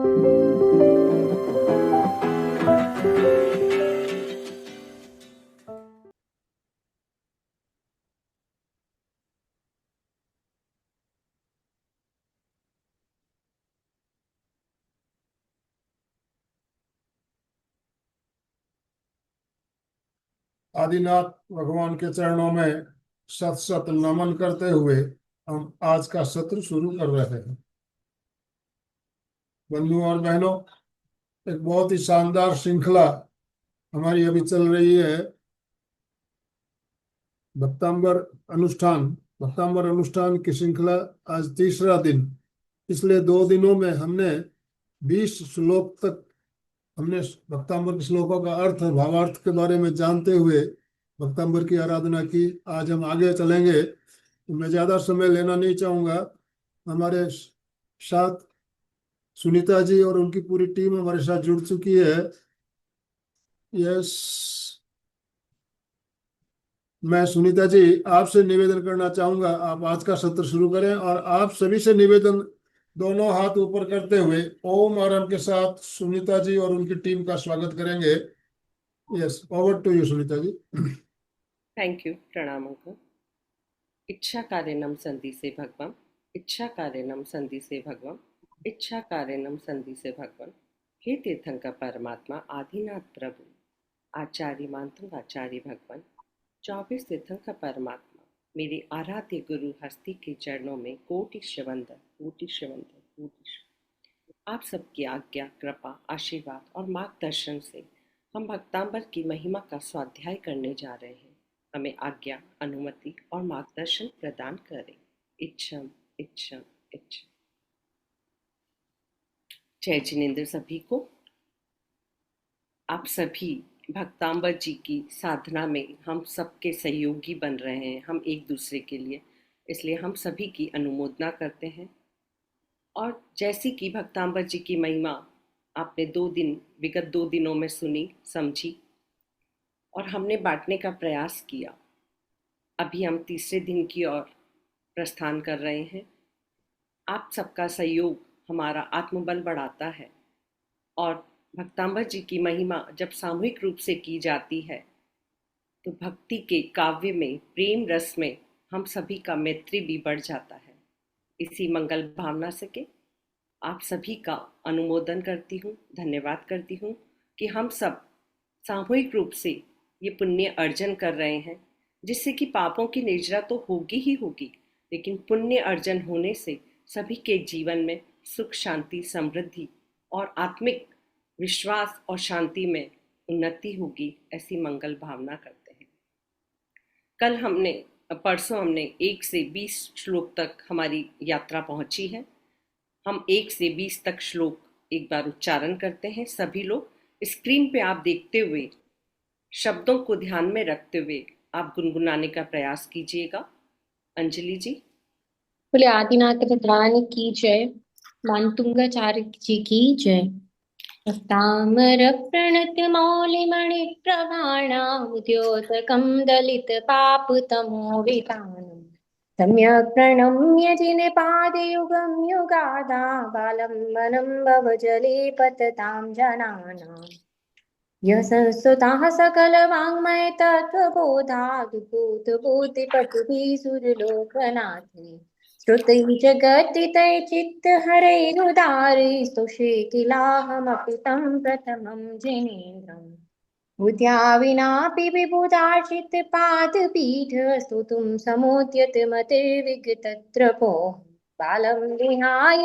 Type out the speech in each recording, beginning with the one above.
आदिनाथ भगवान के चरणों में सत सत नमन करते हुए हम आज का सत्र शुरू कर रहे हैं। बंधुओं और बहनों, एक बहुत ही शानदार श्रृंखला हमारी अभी चल रही है। भक्तांबर अनुष्ठान भक्तांबर अनुष्ठान की श्रृंखला आज तीसरा दिन। पिछले 2 दिनों में हमने 20 श्लोक तक हमने भक्तांबर के श्लोकों का अर्थ और भावार्थ के बारे में जानते हुए भक्तांबर की आराधना की। आज हम आगे चलेंगे, तो मैं ज्यादा समय लेना नहीं चाहूंगा। हमारे साथ सुनीता जी और उनकी पूरी टीम हमारे साथ जुड़ चुकी है। यस, मैं सुनीता जी आपसे निवेदन करना चाहूंगा, आप आज का सत्र शुरू करें और आप सभी से निवेदन, दोनों हाथ ऊपर करते हुए ओम आराम के साथ सुनीता जी और उनकी टीम का स्वागत करेंगे। Yes, over to you Sunita ji. Thank you. प्रणाम अंकल। इच्छा कारणम संधि से भगवान, इच्छा कारणम संधि से भगवान, इच्छा कारणम संधि से भगवान। हे तीर्थंकर परमात्मा आदिनाथ प्रभु, आचार्य मानतुंग आचार्य भगवान, 24 तीर्थंकर परमात्मा, मेरे आराध्य गुरु हस्ती के चरणों में कोटि शिवंदन, कोटि शिवंदन, कोटि शिवंदन। आप सबकी आज्ञा, कृपा, आशीर्वाद और मार्गदर्शन से हम भक्तांबर की महिमा का स्वाध्याय करने जा रहे हैं। हमें आज्ञा, अनुमति और मार्गदर्शन प्रदान करें। इच्छम, इच्छम, इच्छम। जय जिनेन्द्र सभी को। आप सभी भक्तांबर जी की साधना में हम सबके सहयोगी बन रहे हैं, हम एक दूसरे के लिए, इसलिए हम सभी की अनुमोदना करते हैं। और जैसी कि भक्तांबर जी की महिमा आपने विगत 2 दिनों में सुनी, समझी और हमने बांटने का प्रयास किया। अभी हम तीसरे दिन की ओर प्रस्थान कर रहे हैं। आप सबका सहयोग हमारा आत्मबल बढ़ाता है और भक्तांबर जी की महिमा जब सामूहिक रूप से की जाती है तो भक्ति के काव्य में, प्रेम रस में हम सभी का मैत्री भी बढ़ जाता है। इसी मंगल भावना से के आप सभी का अनुमोदन करती हूँ, धन्यवाद करती हूँ कि हम सब सामूहिक रूप से ये पुण्य अर्जन कर रहे हैं, जिससे कि पापों की निर्जरा तो होगी ही होगी, लेकिन पुण्य अर्जन होने से सभी के जीवन में सुख, शांति, समृद्धि और आत्मिक विश्वास और शांति में उन्नति होगी, ऐसी मंगल भावना करते हैं। परसों हमने 1 से 20 श्लोक तक हमारी यात्रा पहुंची है। हम 1 से 20 तक श्लोक एक बार उच्चारण करते हैं। सभी लोग स्क्रीन पे आप देखते हुए, शब्दों को ध्यान में रखते हुए आप गुनगुनाने का प्रयास कीजिएगा। अंजलि जी। बोले आदिनाथ भगवान की जय, मानतुंगाचार्य जी की जय। ताम्र प्रणत मौलिमणि प्रभाणामुद्योतकं दलित पापतमो वितानम् सम्यक् प्रणम्य जिनपादयुगं युगादा बालम्बनं भवजले पततां जनानाम् यः संस्तुताः सकलवाङ्मय तत्त्वबोधाद्भुतबुद्धिपटुभिः सुरलोकनाथैः श्रुतैः जगद्दितैः चित्तहरैरुदारैः स्तुषे किलाहमपि तं प्रथमं जिनेन्द्रम् बुद्ध्या विनापि विबुधार्चितपादपीठ स्तुतुं समुद्यतमतिर्विगतत्रपोः बालं विहाय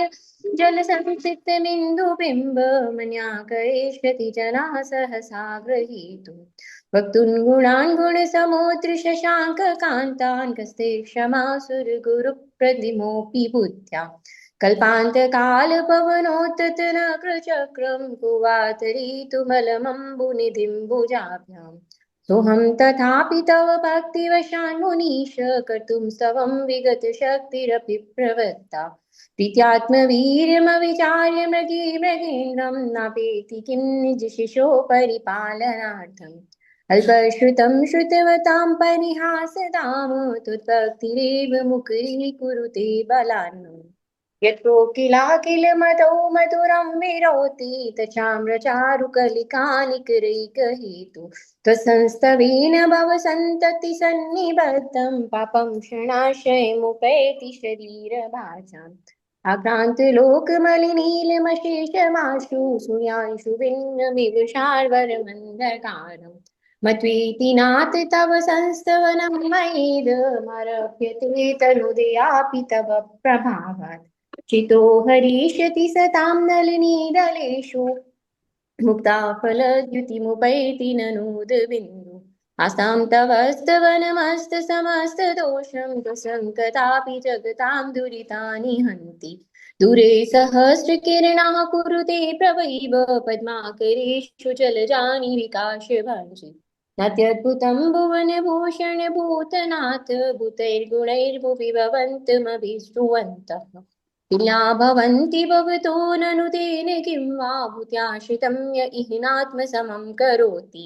जलसंसिक्तमिन्दुबिम्बमन्याकरिष्यति जनाः सहसा गृहीतुम् वक्तुं गुणान् गुणसमुद्रशशाङ्ककान्तान् कस्ते क्षमासुरगुरुप्रतिमोऽपि बुद्ध्या कल्पान्तकालपवनोत्तनकृचक्रं कुवातरीतुमलमम्बुनिधिं भुजाभ्याम् सोऽहं तथापि तव भक्तिवशान् मुनीश कर्तुं स्तवं विगतशक्तिरपि प्रवृत्ता प्रीत्यात्मवीर्यमविचार्य मृगेन्द्रं नापेति किं निजशिशो परिपालनार्थम् अल्पश्रुतं श्रुतवतां परिहासदाम त्वद्भक्तिरेव मुकुरीकुरुते बलान्नम् यत्रो किलाकिल मदौ मधुरं विरोति तचाम्रचारुकलिकानिकरैकहेतु त्वसंस्तवेन भवसन्ततिसन्निबद्धं पापं क्षणाश्रयमुपैति शरीरभासाम् आक्रान्तलोकमलिनीलमशेषमाशु सूयांशु भिन्नमिव शार्वर्मन्धकारम् मत्वेति नाथ तव संस्तवनं मयेदमरभ्यते तनुदयापि तव प्रभावात् चितो हरिष्यति सतां नलिनीदलेषु मुक्ताफलद्युतिमुपैति ननूदबिन्दु आस्तां तवस्तवनमस्तसमस्तदोषं प्रसङ्कतापि जगतां दुरितानि हन्ति दूरे सहस्रकिरणाः कुरुते प्रवैव पद्माकरेषु जलजानि विकाशभाजि नात्यद्भुतं भुवनभूषण भूतनाथ भूतैर्गुणैर्भुवि भवन्तमभिष्टुवन्तः तुल्या भवन्ति भवतो ननु तेन किं वा भूत्याश्रितं य इहिनात्मसमं करोति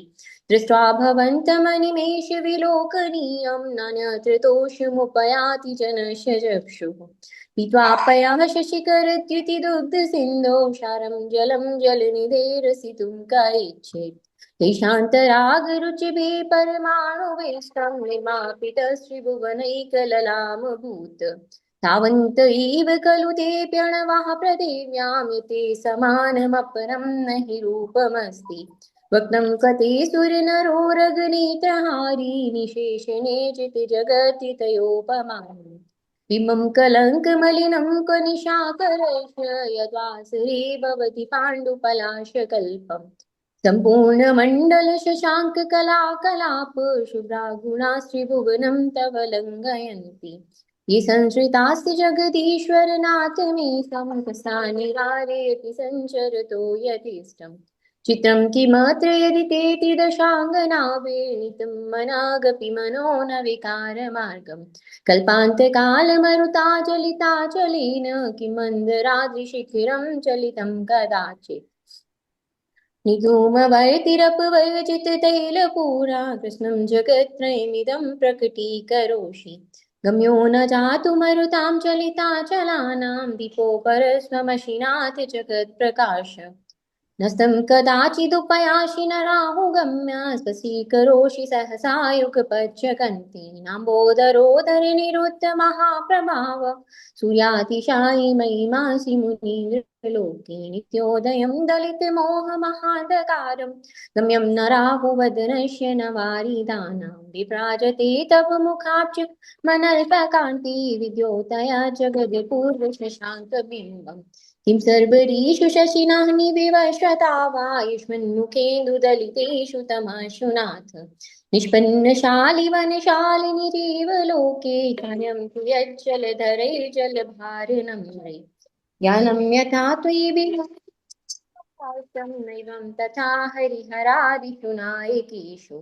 दृष्ट्वा भवन्तमनिमेषविलोकनीयं नान्यत्र जनस्य चक्षुः पीत्वा पयः शशिकरद्युतिदुग्धसिन्धौ सारं जलं जलनिधेरसितुं क इच्छेत् देशान्तरागरुचिभिः परमाणुवेष्टं निर्मापितश्रीभुवनैकललामभूत् तावन्त एव खलु ते प्रणवः पृथिव्यां यते समानमपरं न हि रूपमस्ति वक्नं कते सुरनरोरगनेत्रहारी निशेषणे चित् जगत्तितयोपमानम् बिम्बं कलङ्कमलिनं कनिशाकरश यद्वासरे भवति पाण्डुपलाशकल्पम् सम्पूर्णमण्डलशशाङ्ककलाकलाप शुभ्रागुणास्त्रिभुवनं तव लङ्घयन्ति ये संश्रितास्ति जगदीश्वरनाथ मे समकसानिवारयति सञ्चरतो यथेष्टम् चित्रं किमत्र यदि तेति दशाङ्गनावेणितं मनागपि मनो न विकारमार्गम् कल्पान्तकालमरुताचलिताचलेन किं मन्दराद्रिशिखिरं चलितं कदाचित् निधूमवर्तिरपवर्जिततैलपूरा कृष्णं जगत्त्रयमिदं प्रकटीकरोषि गम्यो न जातु मरुतां चलिताचलानां दीपो परस्वमशिनाथ जगत्प्रकाश नस्तं कदाचिदुपयासि न राहुगम्य स्वसीकरोषि सहसा युगपच्यकन्ति नाम्बोदरोदरनिरुद्ध महाप्रभाव सूर्यातिशायि महिमासि मुनीन्द्रलोके नित्योदयं दलितमोहमहान्धकारं गम्यं न राहुवदनस्य न वारिदानां विभ्राजते तव मुखाब्ज मनल्पकान्ति विद्योतया जगत्पूर्वशशाङ्कबिम्बम् किं सर्वरीषु शशिनः निविवश्वता वा युष्मन्मुखेन्दुदलितेषु तमाशु नाथ निष्पन्नशालिवनशालिनि जीवलोके चान्यं तु यज्जलधरैर्जलभारनम्रे ज्ञानं यथा त्वयि विहारितं नैवं तथा हरिहरादिषु नायकेषु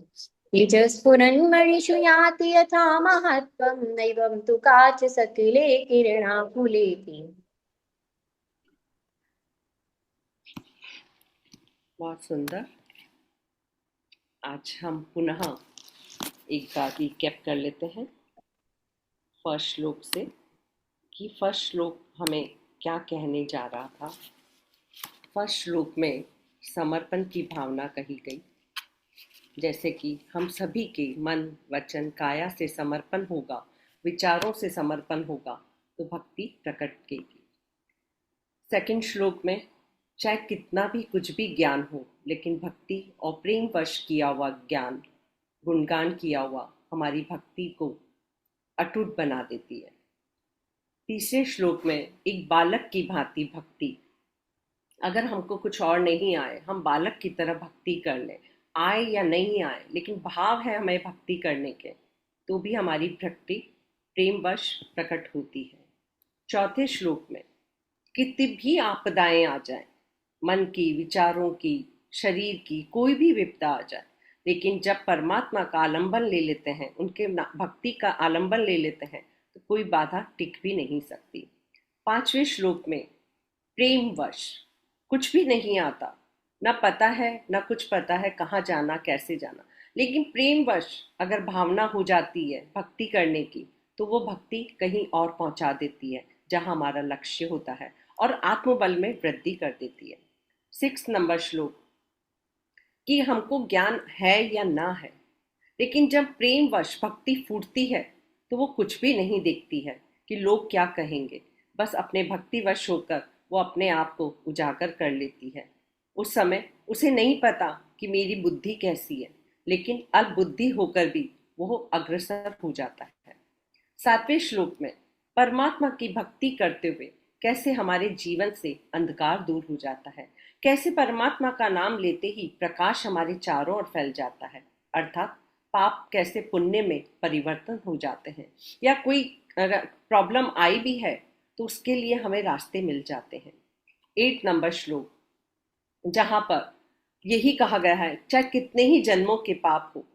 तेजस्फुरन्मणिषु याति यथा महत्त्वं नैवं तु काच सकले किरणाकुलेति बहुत सुंदर। आज हम पुनः एक बार रिकैप कर लेते हैं फर्स्ट श्लोक से कि फर्स्ट श्लोक हमें क्या कहने जा रहा था। फर्स्ट श्लोक में समर्पण की भावना कही गई, जैसे कि हम सभी के मन वचन काया से समर्पण होगा, विचारों से समर्पण होगा तो भक्ति प्रकट होगी। सेकंड श्लोक में चाहे कितना भी कुछ भी ज्ञान हो, लेकिन भक्ति और प्रेम वश किया हुआ ज्ञान, गुणगान किया हुआ हमारी भक्ति को अटूट बना देती है। तीसरे श्लोक में एक बालक की भांति भक्ति, अगर हमको कुछ और नहीं आए, हम बालक की तरह भक्ति कर लें, आए या नहीं आए, लेकिन भाव है हमें भक्ति करने के, तो भी हमारी भक्ति प्रेमवश प्रकट होती है। चौथे श्लोक में कितनी भी आपदाएं आ जाएं, मन की, विचारों की, शरीर की कोई भी विपदा आ जाए, लेकिन जब परमात्मा का आलंबन ले लेते हैं, उनके भक्ति का आलंबन ले लेते हैं, तो कोई बाधा टिक भी नहीं सकती। पांचवें श्लोक में प्रेमवश, कुछ भी नहीं आता, न पता है न कुछ पता है कहाँ जाना कैसे जाना, लेकिन प्रेमवश अगर भावना हो जाती है भक्ति करने की, तो वो भक्ति कहीं और पहुंचा देती है, जहां हमारा लक्ष्य होता है और आत्मबल में वृद्धि कर देती है। 6 नंबर श्लोक कि हमको ज्ञान है या ना है, लेकिन जब प्रेमवश भक्ति फूटती है तो वो कुछ भी नहीं देखती है कि लोग क्या कहेंगे। बस अपने भक्तिवश होकर वो अपने आप को उजागर कर लेती है। उस समय उसे नहीं पता कि मेरी बुद्धि कैसी है, लेकिन अल्पबुद्धि होकर भी वो अग्रसर हो जाता है। 7वें श्लोक में परमात्मा की भक्ति करते हुए कैसे हमारे जीवन से अंधकार दूर हो जाता है, कैसे परमात्मा का नाम लेते ही प्रकाश हमारे चारों ओर फैल जाता है, अर्थात पाप कैसे पुण्य में परिवर्तन हो जाते हैं, या कोई प्रॉब्लम आई भी है तो उसके लिए हमें रास्ते मिल जाते हैं। 8 नंबर श्लोक जहां पर यही कहा गया है, चाहे कितने ही जन्मों के पाप हो,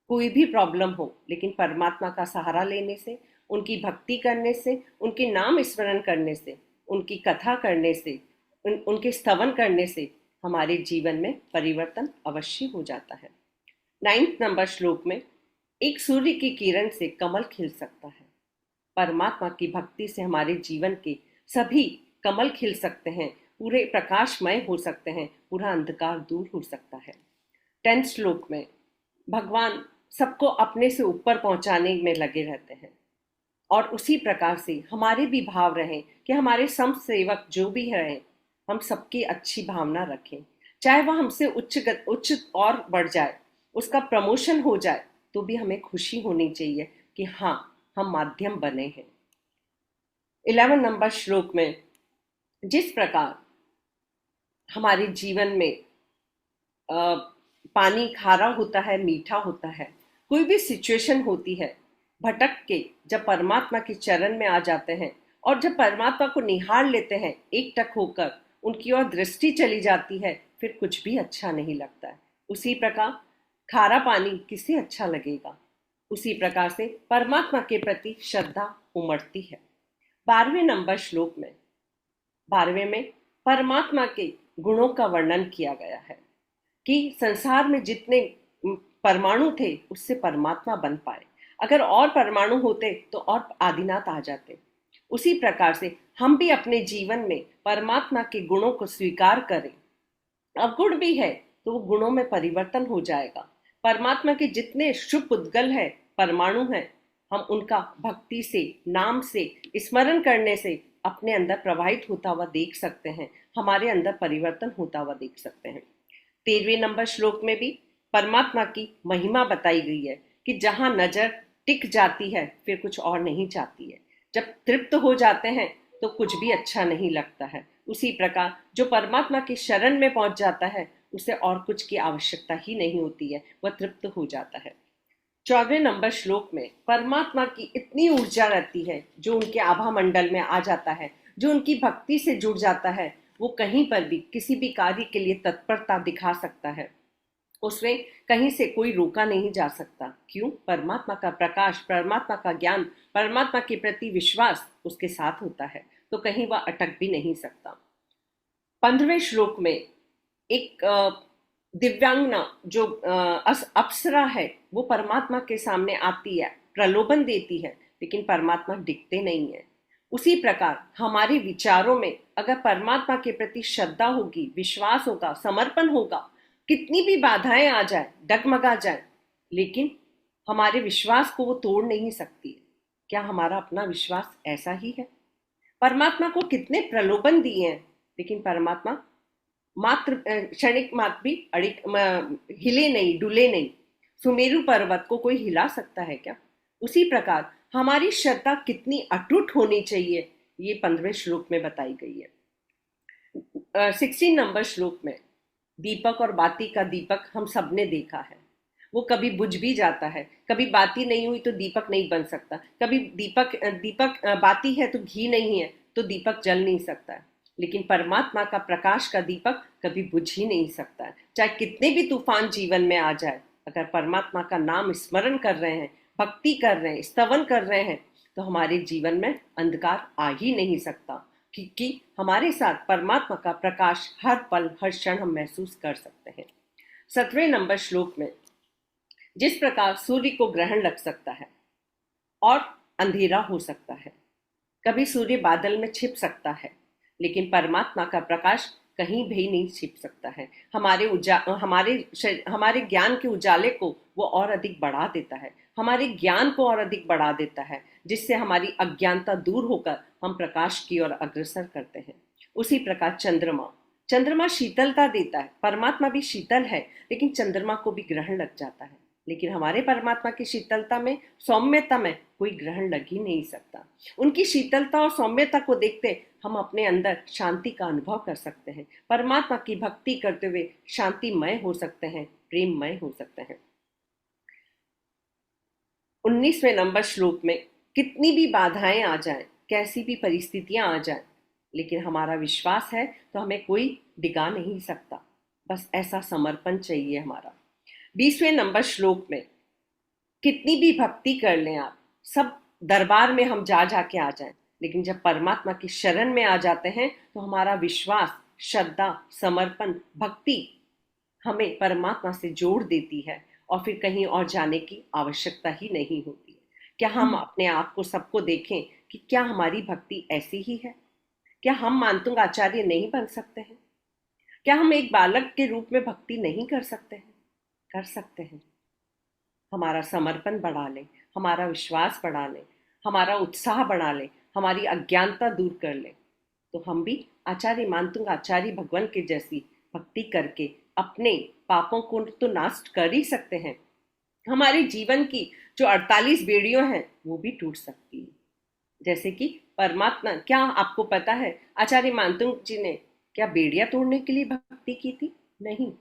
कोई भी प्रॉब्लम हो, लेकिन परमात्मा का सहारा लेने से, उनकी भक्ति करने से, उनके नाम स्मरण करने से, उनकी कथा करने से, उनके स्तवन करने से हमारे जीवन में परिवर्तन अवश्य हो जाता है। 9 नंबर श्लोक में एक सूर्य की किरण से कमल खिल सकता है। परमात्मा की भक्ति से हमारे जीवन के सभी कमल खिल सकते हैं, पूरे प्रकाशमय हो सकते हैं, पूरा अंधकार दूर हो सकता है। 10 श्लोक में भगवान सबको अपने से ऊपर पहुंचाने में लगे रहते हैं, और उसी प्रकार से हमारे भी भाव रहें कि हमारे संत सेवक जो भी रहें, हम सबकी अच्छी भावना रखें। चाहे वह हमसे उच्च और बढ़ जाए, उसका प्रमोशन हो जाए, तो भी हमें खुशी होनी चाहिए कि हाँ, हम माध्यम बने हैं। 11 नंबर श्लोक में जिस प्रकार हमारे जीवन में पानी खारा होता है, मीठा होता है, कोई भी सिचुएशन होती है, भटक के जब परमात्मा के चरण में आ जाते हैं और जब परमात्मा को निहार लेते हैं, एकटक होकर उनकी ओर दृष्टि चली जाती है, फिर कुछ भी अच्छा नहीं लगता है। उसी प्रकार खारा पानी किसे अच्छा लगेगा, उसी प्रकार से परमात्मा के प्रति श्रद्धा उमड़ती है। 12वें नंबर श्लोक में 12वें में परमात्मा के गुणों का वर्णन किया गया है कि संसार में जितने परमाणु थे उससे परमात्मा बन पाए। अगर और परमाणु होते तो और आदिनाथ आ जाते। उसी प्रकार से हम भी अपने जीवन में परमात्मा के गुणों को स्वीकार करें। अवगुण भी है तो वो गुणों में परिवर्तन हो जाएगा। परमात्मा के जितने शुभ उद्गल है, परमाणु हैं, हम उनका भक्ति से, नाम से, स्मरण करने से अपने अंदर प्रवाहित होता हुआ देख सकते हैं, हमारे अंदर परिवर्तन होता हुआ देख सकते हैं। 13वें नंबर श्लोक में भी परमात्मा की महिमा बताई गई है कि जहां नजर टिक जाती है फिर कुछ और नहीं चाहती है। जब तृप्त हो जाते हैं तो कुछ भी अच्छा नहीं लगता है। उसी प्रकार जो परमात्मा की शरण में पहुंच जाता है उसे और कुछ की आवश्यकता ही नहीं होती है, वह तृप्त हो जाता है। 14वें नंबर श्लोक में परमात्मा की इतनी ऊर्जा रहती है, जो उनके आभा मंडल में आ जाता है, जो उनकी भक्ति से जुड़ जाता है, वो कहीं पर भी किसी भी कार्य के लिए तत्परता दिखा सकता है। उसमें कहीं से कोई रोका नहीं जा सकता। क्यों? परमात्मा का प्रकाश, परमात्मा का ज्ञान, परमात्मा के प्रति विश्वास उसके साथ होता है, तो कहीं वह अटक भी नहीं सकता। 15वें श्लोक में एक दिव्यांगना जो अप्सरा है, वो परमात्मा के सामने आती है, प्रलोभन देती है, लेकिन परमात्मा दिखते नहीं है। उसी प्रकार हमारे विचारों में अगर परमात्मा के प्रति श्रद्धा होगी, विश्वास होगा, समर्पण होगा, कितनी भी बाधाएं आ जाए, डगमगा जाए, लेकिन हमारे विश्वास को वो तोड़ नहीं सकती है। क्या हमारा अपना विश्वास ऐसा ही है? परमात्मा को कितने प्रलोभन दिए हैं, लेकिन परमात्मा मात्र क्षणिक मात्र भी हिले नहीं, डुले नहीं। सुमेरु पर्वत को कोई हिला सकता है क्या? उसी प्रकार हमारी श्रद्धा कितनी अटूट होनी चाहिए, ये 15वें श्लोक में बताई गई है। 16 नंबर श्लोक में दीपक और बाती का दीपक हम सबने देखा है, वो कभी बुझ भी जाता है। कभी बाती नहीं हुई तो दीपक नहीं बन सकता, कभी दीपक बाती है तो घी नहीं है तो दीपक जल नहीं सकता है। लेकिन परमात्मा का प्रकाश का दीपक कभी बुझ ही नहीं सकता है। चाहे कितने भी तूफान जीवन में आ जाए, अगर परमात्मा का नाम स्मरण कर रहे हैं, भक्ति कर रहे हैं, स्तवन कर रहे हैं, तो हमारे जीवन में अंधकार आ ही नहीं सकता, क्योंकि हमारे साथ परमात्मा का प्रकाश हर पल, हर क्षण हम महसूस कर सकते हैं। 17वें नंबर श्लोक में जिस प्रकार सूर्य को ग्रहण लग सकता है और अंधेरा हो सकता है, कभी सूर्य बादल में छिप सकता है, लेकिन परमात्मा का प्रकाश कहीं भी नहीं छिप सकता है। हमारे ज्ञान के उजाले को वो और अधिक बढ़ा देता है, हमारे ज्ञान को और अधिक बढ़ा देता है, जिससे हमारी अज्ञानता दूर होकर हम प्रकाश की ओर अग्रसर करते हैं। उसी प्रकार चंद्रमा शीतलता देता है। परमात्मा भी शीतल है, लेकिन चंद्रमा को भी ग्रहण लग जाता है। लेकिन हमारे परमात्मा की शीतलता में, सौम्यता में कोई ग्रहण लग ही नहीं सकता। उनकी शीतलता और सौम्यता को देखते हम अपने अंदर शांति का अनुभव कर सकते हैं। परमात्मा की भक्ति करते हुए शांतिमय हो सकते हैं, प्रेममय हो सकते हैं। 19वें नंबर श्लोक में, कितनी भी बाधाएं आ जाएं, कैसी भी परिस्थितियां आ जाएं, लेकिन हमारा विश्वास है तो हमें कोई डिगा नहीं सकता। बस ऐसा समर्पण चाहिए हमारा। 20वें नंबर श्लोक में, कितनी भी भक्ति कर लें आप, सब दरबार में हम जा जाके आ जाएं, लेकिन जब परमात्मा की शरण में आ जाते हैं तो हमारा विश्वास, श्रद्धा, समर्पण, भक्ति हमें परमात्मा से जोड़ देती है और फिर कहीं और जाने की आवश्यकता ही नहीं होती है। क्या हम अपने आप को सबको देखें कि क्या हमारी भक्ति ऐसी ही है? क्या हम मानतुंग आचार्य नहीं बन सकते हैं? क्या हम एक बालक के रूप में भक्ति नहीं कर सकते हैं? कर सकते हैं। हमारा समर्पण बढ़ा लें, हमारा विश्वास बढ़ा लें, हमारा उत्साह बढ़ा लें, हमारी अज्ञानता दूर कर लें, तो हम भी आचार्य मानतुंग आचार्य भगवान के जैसी भक्ति करके अपने पापों को तो नाश कर ही सकते हैं। हमारे जीवन की जो 48 बेड़ियां हैं वो भी टूट सकती है। जैसे कि परमात्मा, क्या आपको पता है आचार्य मानतुंग जी ने क्या बेड़ियां तोड़ने के लिए भक्ति की थी? नहीं,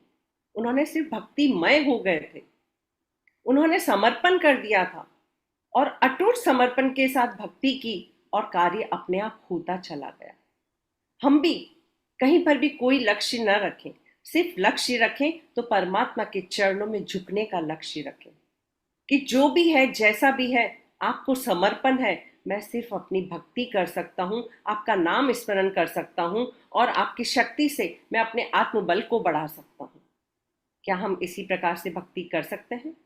उन्होंने सिर्फ भक्तिमय हो गए थे। उन्होंने समर्पण कर दिया था और अटूट समर्पण के साथ भक्ति की और कार्य अपने आप होता चला गया। हम भी कहीं पर भी कोई लक्ष्य न रखें, सिर्फ लक्ष्य रखें तो परमात्मा के चरणों में झुकने का लक्ष्य रखें कि जो भी है, जैसा भी है, आपको समर्पण है। मैं सिर्फ अपनी भक्ति कर सकता हूं, आपका नाम स्मरण कर सकता हूं और आपकी शक्ति से मैं अपने आत्मबल को बढ़ा सकता हूं। क्या हम इसी प्रकार से भक्ति कर सकते हैं?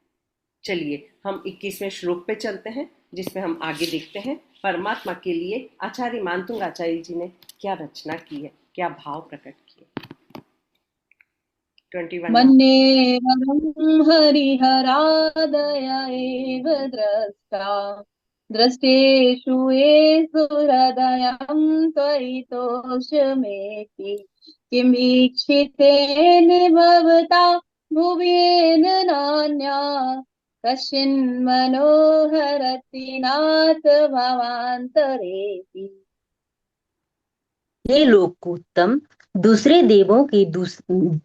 चलिए हम 21वें श्लोक पे चलते हैं, जिसमें हम आगे देखते हैं परमात्मा के लिए आचार्य मानतुंग आचार्य जी ने क्या रचना की है, क्या भाव प्रकट किए। 21 मन्येऽहं हरिहरादय एव द्रष्टा दृष्टेषु येषु हृदयं त्वयितोषमेति किमीक्षितेन भवता भुवेन नान्या कश्चिन्मनोहरति नाथ भवान्तरेति। हे लोकोत्तम, दूसरे देवों के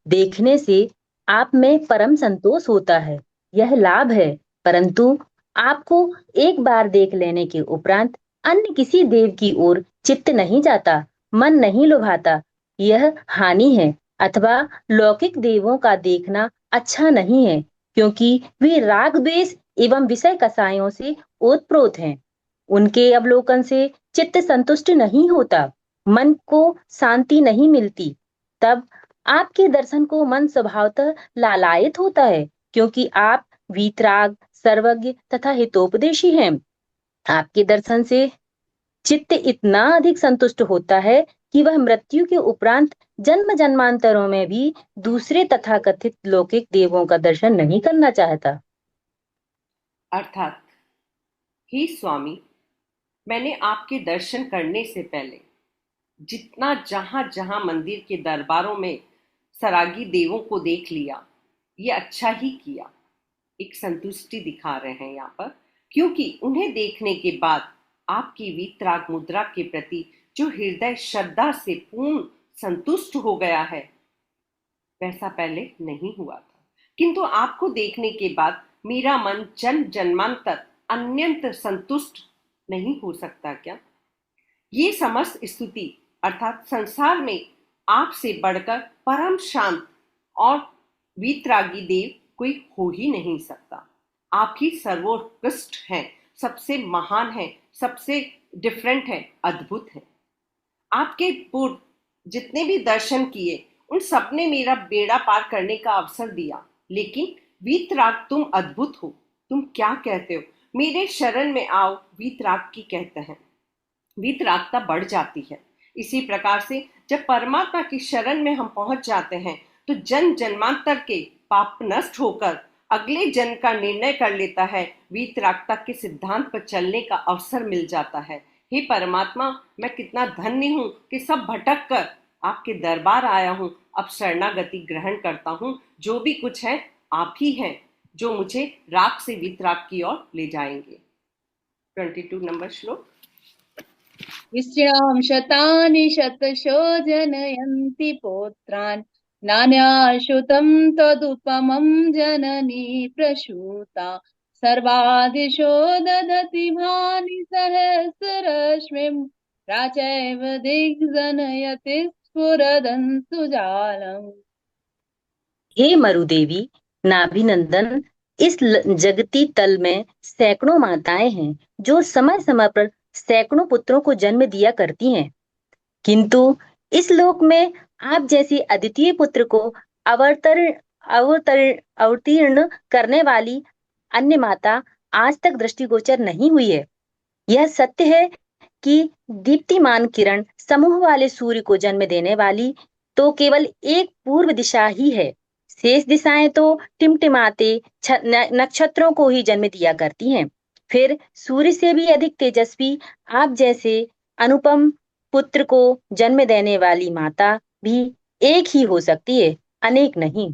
देखने से आप में परम संतोष होता है, यह लाभ है। परंतु आपको एक बार देख लेने के उपरांत अन्य किसी देव की ओर चित्त नहीं जाता, मन नहीं लुभाता, यह हानि है। अथवा लौकिक देवों का देखना अच्छा नहीं है, क्योंकि वे राग द्वेष एवं विषय कसायों से ओतप्रोत हैं। उनके अवलोकन से चित्त संतुष्ट नहीं होता, मन को शांति नहीं मिलती। तब आपके दर्शन को मन स्वभावतः लालायित होता है, क्योंकि आप वीतराग, सर्वज्ञ तथा हितोपदेशी हैं। आपके दर्शन से चित्त इतना अधिक संतुष्ट होता है कि वह मृत्यु के उपरांत जन्म जन्मांतरों में भी दूसरे तथाकथित लौकिक देवों का दर्शन नहीं करना चाहता। अर्थात, हे स्वामी, मैंने आपके दर्शन करने से पहले जितना जहां जहां मंदिर के दरबारों में सरागी देवों को देख लिया, ये अच्छा ही किया। एक संतुष्टि दिखा रहे हैं यहाँ पर, क्योंकि उन्हें देखने के बाद आपकी वीतराग मुद्रा के प्रति जो हृदय श्रद्धा से पूर्ण संतुष्ट हो गया है, वैसा पहले नहीं हुआ था। किंतु आपको देखने के बाद मेरा मन जन्म जन्मांतर अन्यंत संतुष्ट नहीं हो सकता क्या? ये समस्त स्तुति अर्थात संसार में आपसे बढ़कर परम शांत और वीतरागी देव कोई हो ही नहीं सकता। आप ही सर्वोत्कृष्ट हैं, सबसे महान हैं, सबसे डिफरेंट हैं, अद्भुत हैं। आपके पूर्व जितने भी दर्शन किए, उन सब ने मेरा बेड़ा पार करने का अवसर दिया, लेकिन वीतराग तुम अद्भुत हो। तुम क्या कहते हो? मेरे शरण में आओ, वीतराग की कहते हैं। वीतरागता बढ़ जाती है। इसी प्रकार से जब परमात्मा की शरण में हम पहुंच जाते हैं तो जन्म जन्मांतर के पाप नष्ट होकर अगले जन्म का निर्णय कर लेता है। वीतरागता के सिद्धांत पर चलने का अवसर मिल जाता है। हे परमात्मा, मैं कितना धन्य हूँ कि सब भटक कर आपके दरबार आया हूँ। अब शरणागति ग्रहण करता हूँ। जो भी कुछ है आप ही हैं जो मुझे राग से वीतराग की ओर ले जाएंगे। 22 नंबर श्लोक। विश्राम शतानि शतशो जनयन्ति पौत्रान् नान्याश्रुतं तदुपमं जननी प्रसूता सर्वादिशो ददति भानि सहस्ररश्मिं प्राचैव दिग्जनयति स्फुरदन्तु जालम्। हे मरुदेवी नाभिनंदन, इस जगती तल में सैकड़ों माताएं हैं जो समय समय पर सैकड़ों पुत्रों को जन्म दिया करती हैं, किंतु इस लोक में आप जैसी अद्वितीय पुत्र को अवतरण अवतीर्ण करने वाली अन्य माता आज तक दृष्टिगोचर नहीं हुई है। यह सत्य है कि दीप्तिमान किरण समूह वाले सूर्य को जन्म देने वाली तो केवल एक पूर्व दिशा ही है। शेष दिशाएं तो टिमटिमाते नक्षत्रों को ही जन्म दिया करती हैं। फिर सूर्य से भी अधिक तेजस्वी आप जैसे अनुपम पुत्र को जन्म देने वाली माता भी एक ही हो सकती है, अनेक नहीं।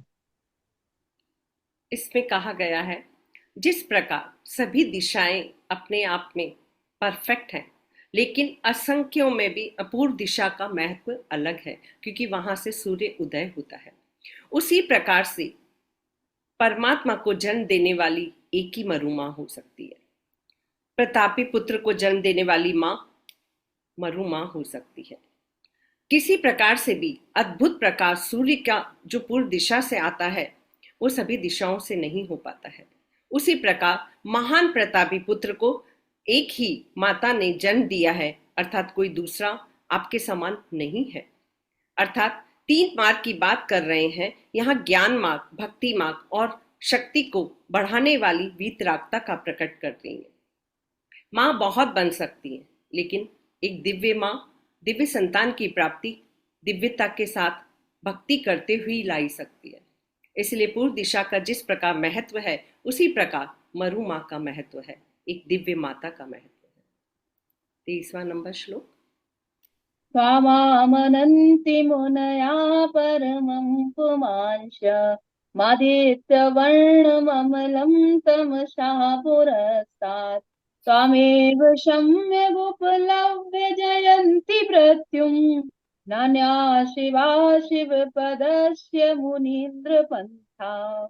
इसमें कहा गया है, जिस प्रकार सभी दिशाएं अपने आप में परफेक्ट हैं, लेकिन असंख्यों में भी अपूर्व दिशा का महत्व अलग है क्योंकि वहां से सूर्य उदय होता है। उसी प्रकार से परमात्मा को जन्म देने वाली एक ही मरु मां हो सकती है। प्रतापी पुत्र को जन्म देने वाली मां मरु मां हो सकती है। किसी प्रकार से भी अद्भुत प्रकाश सूर्य का जो पूर्व दिशा से आता है वो सभी दिशाओं से नहीं हो पाता है। उसी प्रकार महान प्रतापी पुत्र को एक ही माता ने जन्म दिया है, अर्थात कोई दूसरा आपके समान नहीं है। अर्थात 3 मार्ग की बात कर रहे हैं यहाँ, ज्ञान मार्ग, भक्ति मार्ग और शक्ति को बढ़ाने वाली वीतरागता का प्रकट कर देंगे। माँ बहुत बन सकती है, लेकिन एक दिव्य माँ दिव्य संतान की प्राप्ति दिव्यता के साथ भक्ति करते हुए लाई सकती है। इसलिए पूर्व दिशा का जिस प्रकार महत्व है उसी प्रकार मरु माँ का महत्व है, एक दिव्य माता का महत्व है। 23वां नंबर श्लोक। स्वामामनन्ति मुनया परमं पुमांश मादित्यवर्णममलं तमसा पुरस्तात् त्वामेव शम्यगुपलव्य जयन्ति मृत्युं नान्या शिवा शिवपदस्य मुनीन्द्रपन्था।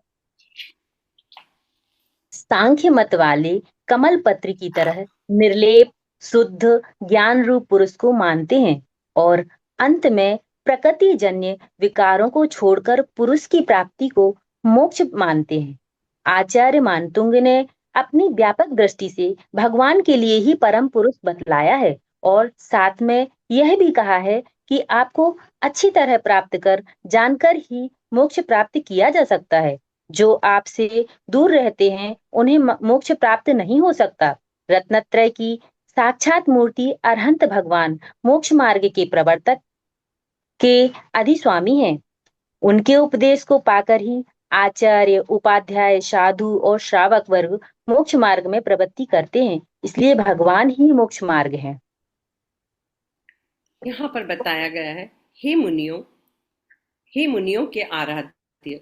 सांख्य मत वाले कमल पत्र की तरह निर्लेप शुद्ध ज्ञान रूप पुरुष को मानते हैं और अंत में प्रकृति जन्य विकारों को छोड़कर पुरुष की प्राप्ति को मोक्ष मानते हैं। आचार्य मानतुंग ने अपनी व्यापक दृष्टि से भगवान के लिए ही परम पुरुष बतलाया है और साथ में यह भी कहा है कि आपको अच्छी तरह प्राप्त कर जानकर ही मोक्ष प्राप्त किया जा सकता है। जो आपसे दूर रहते हैं उन्हें मोक्ष प्राप्त नहीं हो सकता। रत्नत्रय की साक्षात मूर्ति अरहंत भगवान मोक्ष मार्ग के प्रवर्तक के अधिस्वामी हैं। उनके उपदेश को पाकर ही आचार्य, उपाध्याय, साधु और श्रावक वर्ग मोक्ष मार्ग में प्रवृत्ति करते हैं। इसलिए भगवान ही मोक्ष मार्ग है। यहाँ पर बताया गया है, हे मुनियों के आराध्य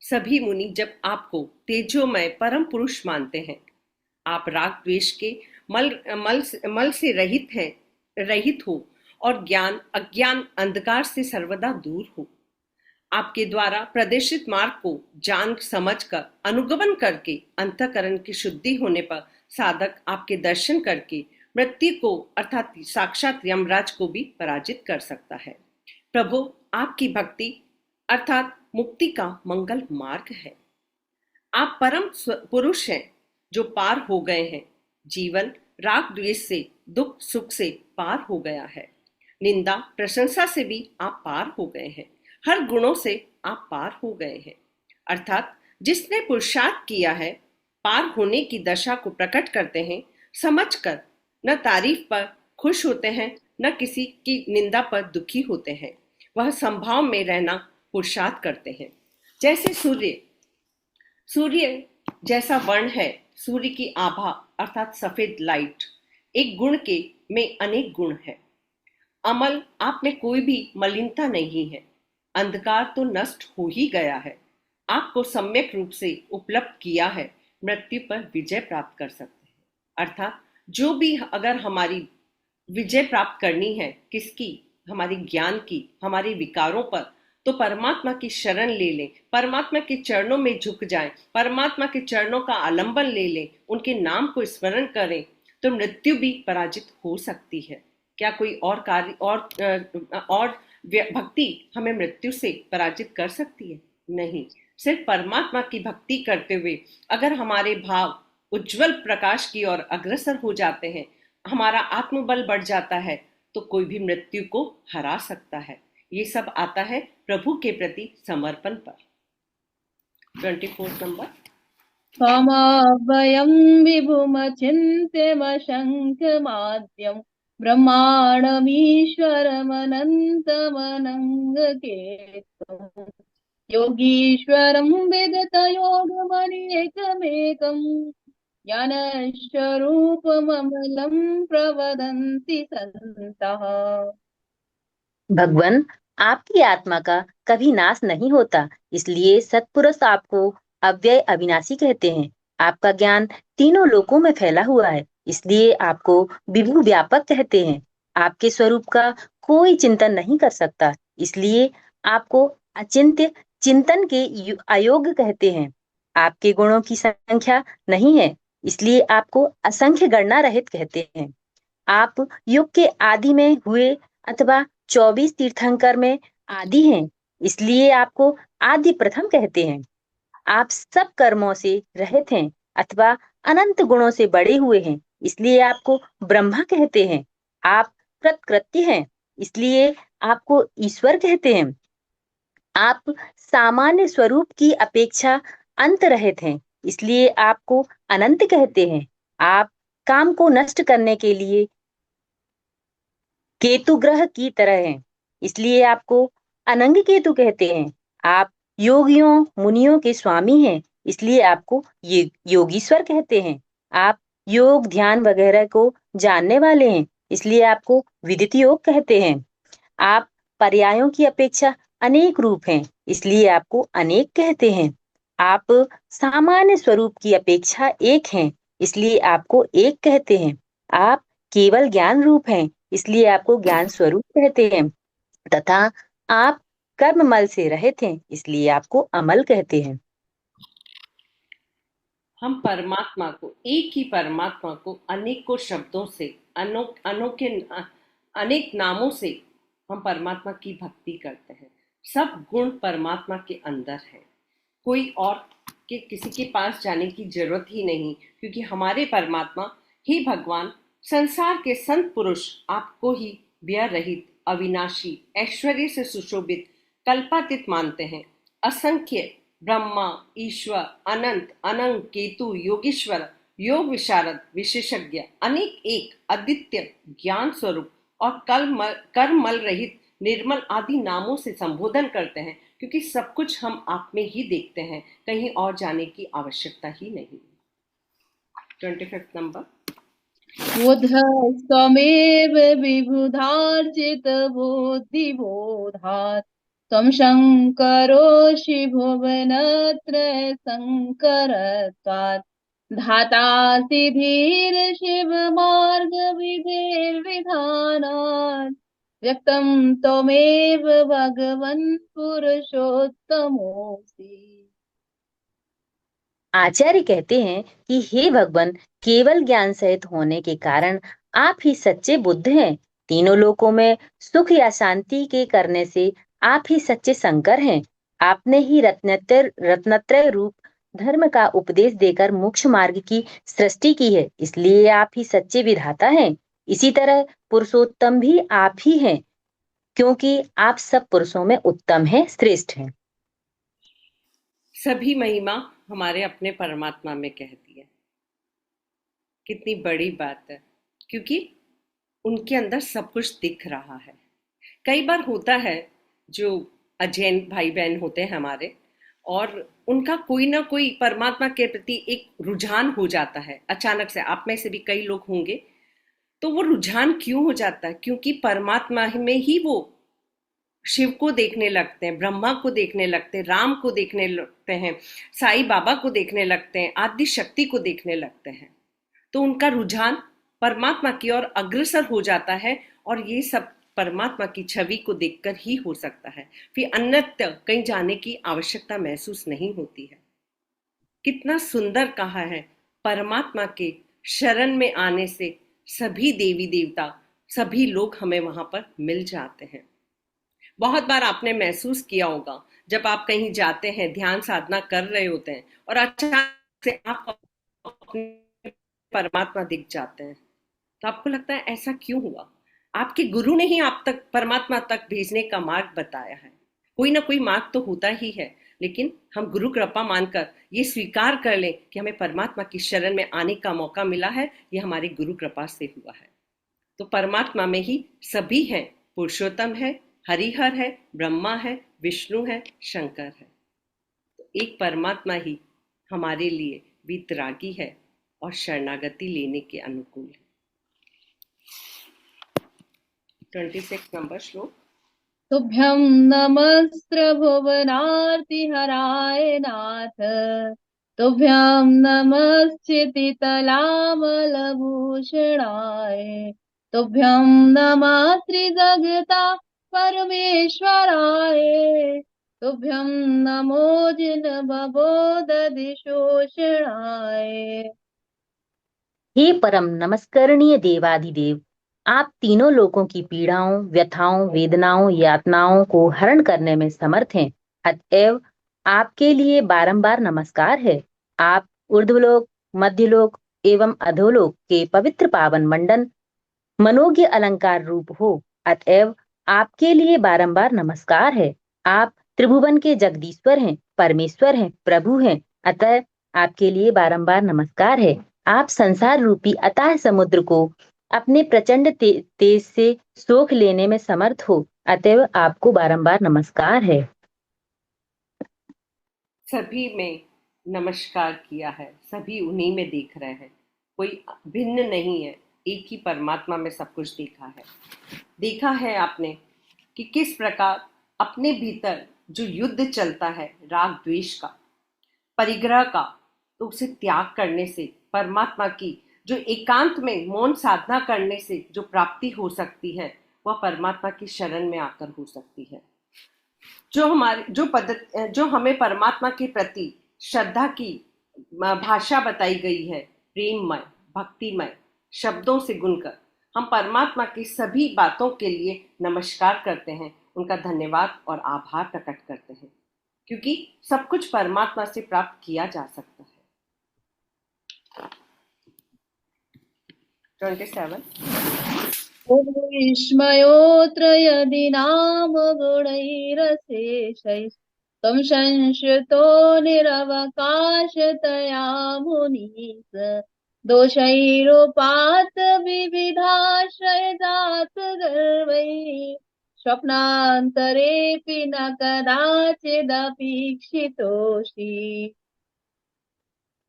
सभी मुनि जब आपको तेजोमय परम पुरुष मानते हैं, आप राग द्वेष के मल से रहित हो और ज्ञान अज्ञान अंधकार से सर्वदा दूर हो। आपके द्वारा प्रदर्शित मार्ग को जान समझकर अनुगमन करके अंतःकरण की शुद्धि होने पर साधक आपके दर्शन करके मृत्यु को अर्थात साक्षात यमराज को भी पराजित कर सकता है। प्रभु, आपकी भक्ति अर्थात मुक्ति का मंगल मार्ग है। आप परम पुरुष हैं जो पार हो गए हैं। जीवन राग द्वेष से, दुख सुख से पार हो गया है। निंदा प्रशंसा से भी आप पार हो गए हैं। हर गुणों से आप पार हो गए हैं। अर्थात जिसने पुरुषार्थ किया है पार होने की दशा को प्रकट करते हैं। समझकर न तारीफ पर खुश होते हैं, न किसी की निंदा पर दुखी होते हैं। वह संभाव में रहना पुरुषार्थ करते हैं। जैसे सूर्य जैसा वर्ण है, सूर्य की आभा अर्थात सफेद लाइट एक गुण के में अनेक गुण है। अमल, आप में कोई भी मलिनता नहीं है। अंधकार तो नष्ट हो ही गया है, आपको सम्यक रूप से उपलब्ध किया है, मृत्यु पर विजय प्राप्त कर सकते हैं। अर्थात जो भी अगर हमारी विजय प्राप्त करनी है, किसकी? हमारी ज्ञान की, हमारे विकारों पर, तो परमात्मा की शरण ले लें, परमात्मा के चरणों में झुक जाएं, परमात्मा के चरणों का आलंबन ले लें, उनके नाम को स्मरण करें, तो मृत्यु भी पराजित हो सकती है। क्या कोई और कार्य और भक्ति हमें मृत्यु से पराजित कर सकती है? नहीं। सिर्फ परमात्मा की भक्ति करते हुए अगर हमारे भाव उज्जवल प्रकाश की ओर अग्रसर हो जाते हैं, हमारा आत्मबल बढ़ जाता है, तो कोई भी मृत्यु को हरा सकता है। ये सब आता है प्रभु के प्रति समर्पण पर। 24 नंबर। त्वमव्ययं विभुमचिन्त्यमशङ्कमाद्यं ब्रह्माणमीश्वरमनन्तमनङ्गकेतुं योगीश्वरं विगतयोगमनेकमेकं ज्ञानस्वरूपममलं प्रवदन्ति सन्तः। भगवान, आपकी आत्मा का कभी नाश नहीं होता, इसलिए सत्पुरुष आपको अव्यय अविनाशी कहते हैं। आपका ज्ञान तीनों लोकों में फैला हुआ है, इसलिए आपको विभु व्यापक कहते हैं। आपके स्वरूप का कोई चिंतन नहीं कर सकता, इसलिए आपको अचिंत्य चिंतन के अयोग्य कहते हैं। आपके गुणों की संख्या नहीं है, इसलिए आपको असंख्य गणना रहित कहते हैं। आप युग के आदि में हुए अथवा 24 तीर्थंकर में आदि हैं, इसलिए आपको आदि प्रथम कहते हैं। आप सब कर्मों से रहित हैं अथवा अनंत गुणों से बड़े हुए हैं, इसलिए आपको ब्रह्मा कहते हैं। आप कृतकृत्य हैं, इसलिए आपको ईश्वर कहते हैं। आप सामान्य स्वरूप की अपेक्षा अंत रहित हैं, इसलिए आपको अनंत कहते हैं। आप काम को नष्ट करने के लिए केतु ग्रह की तरह हैं, इसलिए आपको अनंग केतु कहते हैं। आप योगियों मुनियों के स्वामी हैं, इसलिए आपको योगीश्वर कहते हैं। आप योग ध्यान वगैरह को जानने वाले हैं, इसलिए आपको विदित योग कहते हैं। आप पर्यायों की अपेक्षा अनेक रूप हैं, इसलिए आपको अनेक कहते हैं। आप सामान्य स्वरूप की अपेक्षा एक हैं, इसलिए आपको एक कहते हैं। आप केवल ज्ञान रूप हैं, इसलिए आपको ज्ञान स्वरूप कहते हैं, तथा आप कर्ममल से रहित हैं, इसलिए आपको अमल कहते हैं। हम परमात्मा को, एक ही परमात्मा को अनेकों शब्दों से, अनोखे अनेक नामों से हम परमात्मा की भक्ति करते हैं। सब गुण परमात्मा के अंदर है, कोई और के किसी के पास जाने की जरूरत ही नहीं, क्योंकि हमारे परमात्मा ही भगवान संसार के संत पुरुष आपको ही व्यय रहित, अविनाशी, ऐश्वर्य से सुशोभित, कल्पातीत मानते हैं। असंख्य ब्रह्मा, ईश्वर, अनंत, अनंग, केतु, योगीश्वर, योग विशारद, विशेषज्ञ, अनेक एक, अद्वितीय, ज्ञान स्वरूप और कर्ममल रहित, निर्मल आदि नामों से संबोधन करते हैं, क्योंकि सब कुछ हम आप में ही देखते हैं, कहीं और जाने की आवश्यकता ही नहीं। 25 नंबर। बुद्धस्त्वमेव विबुधार्जितबुद्धिबोधात् त्वं शङ्करोषि भुवनत्रय सङ्करत्वात् धातासि धीरशिवमार्गविधिर्विधानात् व्यक्तं त्वमेव भगवन् पुरुषोत्तमोऽसि। आचार्य कहते हैं कि हे भगवान, केवल ज्ञान सहित होने के कारण आप ही सच्चे बुद्ध हैं। तीनों लोकों में सुख या शांति के करने से आप ही सच्चे शंकर हैं। आपने ही रत्नत्रय रूप धर्म का उपदेश देकर मोक्ष मार्ग की सृष्टि की है, इसलिए आप ही सच्चे विधाता हैं। इसी तरह पुरुषोत्तम भी आप ही हैं, क्योंकि आप सब पुरुषों में उत्तम हैं, श्रेष्ठ हैं। सभी महिमा हमारे अपने परमात्मा में कहती है। कितनी बड़ी बात है, क्योंकि उनके अंदर सब कुछ दिख रहा है। कई बार होता है जो अजैन भाई बहन होते हैं हमारे, और उनका कोई ना कोई परमात्मा के प्रति एक रुझान हो जाता है अचानक से। आप में से भी कई लोग होंगे। तो वो रुझान क्यों हो जाता है? क्योंकि परमात्मा में ही वो शिव को देखने लगते हैं, ब्रह्मा को देखने लगते हैं, राम को देखने लगते हैं, साईं बाबा को देखने लगते हैं, आदि शक्ति को देखने लगते हैं। तो उनका रुझान परमात्मा की ओर अग्रसर हो जाता है, और ये सब परमात्मा की छवि को देखकर ही हो सकता है। फिर अन्यत्र कहीं जाने की आवश्यकता महसूस नहीं होती है। कितना सुंदर कहा है, परमात्मा के शरण में आने से सभी देवी देवता, सभी लोग हमें वहां पर मिल जाते हैं। बहुत बार आपने महसूस किया होगा, जब आप कहीं जाते हैं, ध्यान साधना कर रहे होते हैं, और अचानक से आपको अपने परमात्मा दिख जाते हैं, तो आपको लगता है ऐसा क्यों हुआ? आपके गुरु ने ही आप तक परमात्मा तक भेजने का मार्ग बताया है। कोई ना कोई मार्ग तो होता ही है, लेकिन हम गुरु कृपा मानकर ये स्वीकार कर लें कि हमें परमात्मा की शरण में आने का मौका मिला है, ये हमारी गुरु कृपा से हुआ है। तो परमात्मा में ही सभी हैं। पुरुषोत्तम है, हरिहर है, ब्रह्मा है, विष्णु है, शंकर है। तो एक परमात्मा ही हमारे लिए वीतरागी है और शरणागति लेने के अनुकूल है। 26 नंबर श्लोक। तुभ्यं नमस्त्र भुवनार्ति हराय नाथ, तुभ्यं नमश्चितितलामलभूषणाय, तुभ्यं नमः त्रिजगता परमेश्वराय, तुभ्यं नमो जिनभवोदधिशोषणाय। हे परम नमस्करणीय देवाधिदेव, आप तीनों लोकों की पीड़ाओं, व्यथाओं, वेदनाओं, यातनाओं को हरण करने में समर्थ हैं। अतएव आपके लिए बारंबार नमस्कार है। आप ऊर्ध्वलोक, मध्यलोक एवं अधोलोक के पवित्र पावन मंडन मनोज्ञ अलंकार रूप हो। अतएव आपके लिए बारंबार नमस्कार है। आप त्रिभुवन के जगदीश्वर हैं, परमेश्वर हैं, प्रभु हैं। अतः आपके लिए बारंबार नमस्कार है। आप संसार रूपी अथाह समुद्र को अपने प्रचंड तेज से सोख लेने में समर्थ हो। अतएव आपको बारंबार नमस्कार है। सभी में नमस्कार किया है, सभी उन्हीं में देख रहे हैं, कोई भिन्न नहीं है। एक ही परमात्मा में सब कुछ देखा है। देखा है आपने कि किस प्रकार अपने भीतर जो युद्ध चलता है राग द्वेष का, परिग्रह का, तो उसे त्याग करने से परमात्मा की जो एकांत में मौन साधना करने से जो प्राप्ति हो सकती है, वह परमात्मा की शरण में आकर हो सकती है। जो हमें परमात्मा के प्रति श्रद्धा की भाषा बताई गई है, प्रेममय, भक्तिमय शब्दों से गुनकर हम परमात्मा की सभी बातों के लिए नमस्कार करते हैं, उनका धन्यवाद और आभार प्रकट करते हैं, क्योंकि सब कुछ परमात्मा से प्राप्त किया जा सकता है। 27 विस्मयोऽत्र यदि नाम गुणैरशेषैः, तं संश्रितो निरवकाशतया मुनीश, दोषैरोपात विविधाश्रय जात गर्वैः, स्वप्नान्तरेऽपि न कदाचिदपीक्षितोऽसि।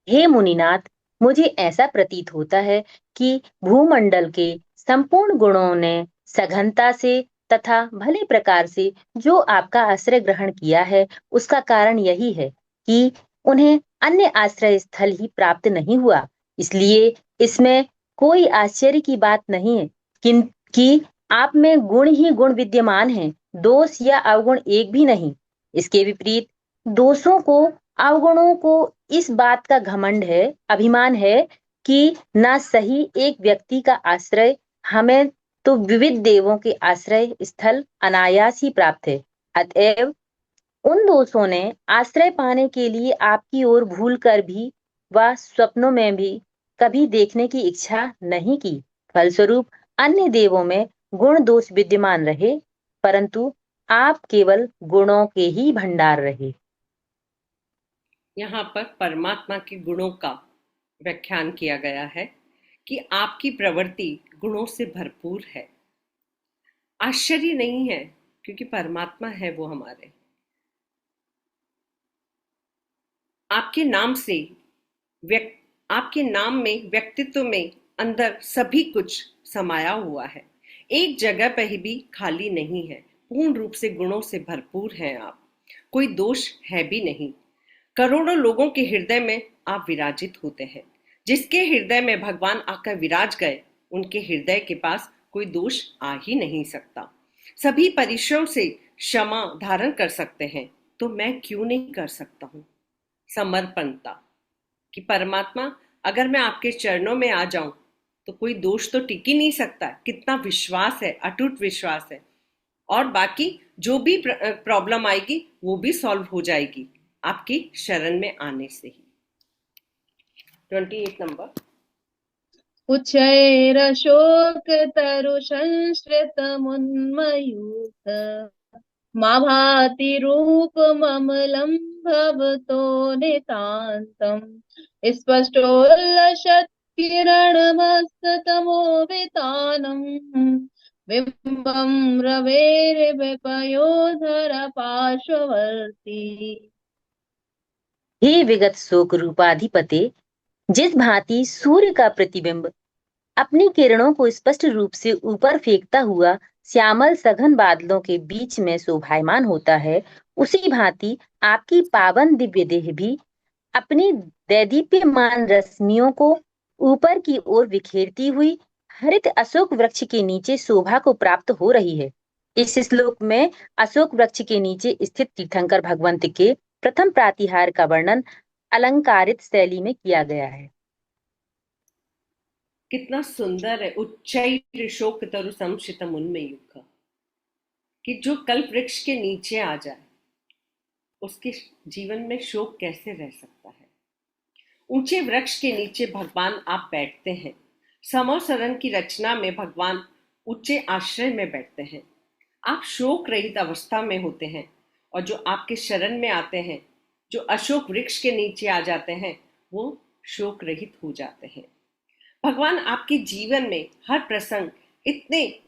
हे मुनिनाथ, मुझे ऐसा प्रतीत होता है कि भूमंडल के संपूर्ण गुणों ने सघनता से तथा भले प्रकार से जो आपका आश्रय ग्रहण किया है, उसका कारण यही है कि उन्हें अन्य आश्रय स्थल ही प्राप्त नहीं हुआ। इसलिए इसमें कोई आश्चर्य की बात नहीं है कि आप में गुण ही गुण विद्यमान हैं, दोष या अवगुण एक भी नहीं। इसके विपरीत दोषों को, अवगुणों को इस बात का घमंड है, अभिमान है कि न सही एक व्यक्ति का आश्रय, हमें तो विविध देवों के आश्रय स्थल अनायास ही प्राप्त है। अतएव उन दोषों ने आश्रय पाने के लिए आपकी ओर भूल कर भी व स्वप्नों में भी कभी देखने की इच्छा नहीं की। फलस्वरूप अन्य देवों में गुण दोष विद्यमान रहे, परंतु आप केवल गुणों के ही भंडार रहे। यहाँ पर परमात्मा के गुणों का व्याख्यान किया गया है कि आपकी प्रवृत्ति गुणों से भरपूर है। आश्चर्य नहीं है, क्योंकि परमात्मा है वो हमारे। आपके नाम से आपके नाम में, व्यक्तित्व में, अंदर सभी कुछ समाया हुआ है। एक जगह पर भी खाली नहीं है। पूर्ण रूप से गुणों से भरपूर हैं आप। कोई दोष है भी नहीं। करोड़ों लोगों के हृदय में आप विराजित होते हैं। जिसके हृदय में भगवान आकर विराज गए, उनके हृदय के पास कोई दोष आ ही नहीं सकता। सभी परिश्रम से क्षमा धारण कर सकते हैं, तो मैं क्यों नहीं कर सकता हूँ? समर्पणता कि परमात्मा, अगर मैं आपके चरणों में आ जाऊं तो कोई दोष तो टिक ही नहीं सकता। कितना विश्वास है, अटूट विश्वास है। और बाकी जो भी प्रॉब्लम आएगी वो भी सॉल्व हो जाएगी आपकी शरण में आने से ही। 28 नंबर। उच्चैरशोक तरुसंश्रितमुन्मयूख मा भाति रूपममलं भवतो नितान्तम् स्पष्टोल्लसत्किरणमस्ततमोवितानम् बिम्बं रवेर्विपयोधर पार्श्ववर्ती। हे विगत शोक रूपाधिपते, जिस भांति सूर्य का प्रतिबिंब अपनी किरणों को स्पष्ट रूप से ऊपर फेंकता हुआ श्यामल सघन बादलों के बीच में शोभायमान होता है, उसी भांति आपकी पावन दिव्य देह भी अपनी दैदीप्यमान रश्मियों को ऊपर की ओर बिखेरती हुई हरित अशोक वृक्ष के नीचे शोभा को प्राप्त हो रही है। इस श्लोक में अशोक वृक्ष के नीचे स्थित तीर्थंकर भगवंत के प्रथम प्रातिहार का वर्णन अलंकारित शैली में किया गया है। कितना सुंदर है। उच्चैर शोक तरु संशितम उन्मयूख, कि जो कल्प वृक्ष के नीचे आ जाए उसके जीवन में शोक कैसे रह सकता है। ऊंचे वृक्ष के नीचे भगवान आप बैठते हैं। समर सरन की रचना में भगवान ऊंचे आश्रय में बैठते हैं। आप शोक रहित अवस्था में होते हैं, और जो आपके शरण में आते हैं, जो अशोक वृक्ष के नीचे आ जाते हैं, वो शोक रहित हो जाते हैं। भगवान आपके जीवन में हर प्रसंग इतने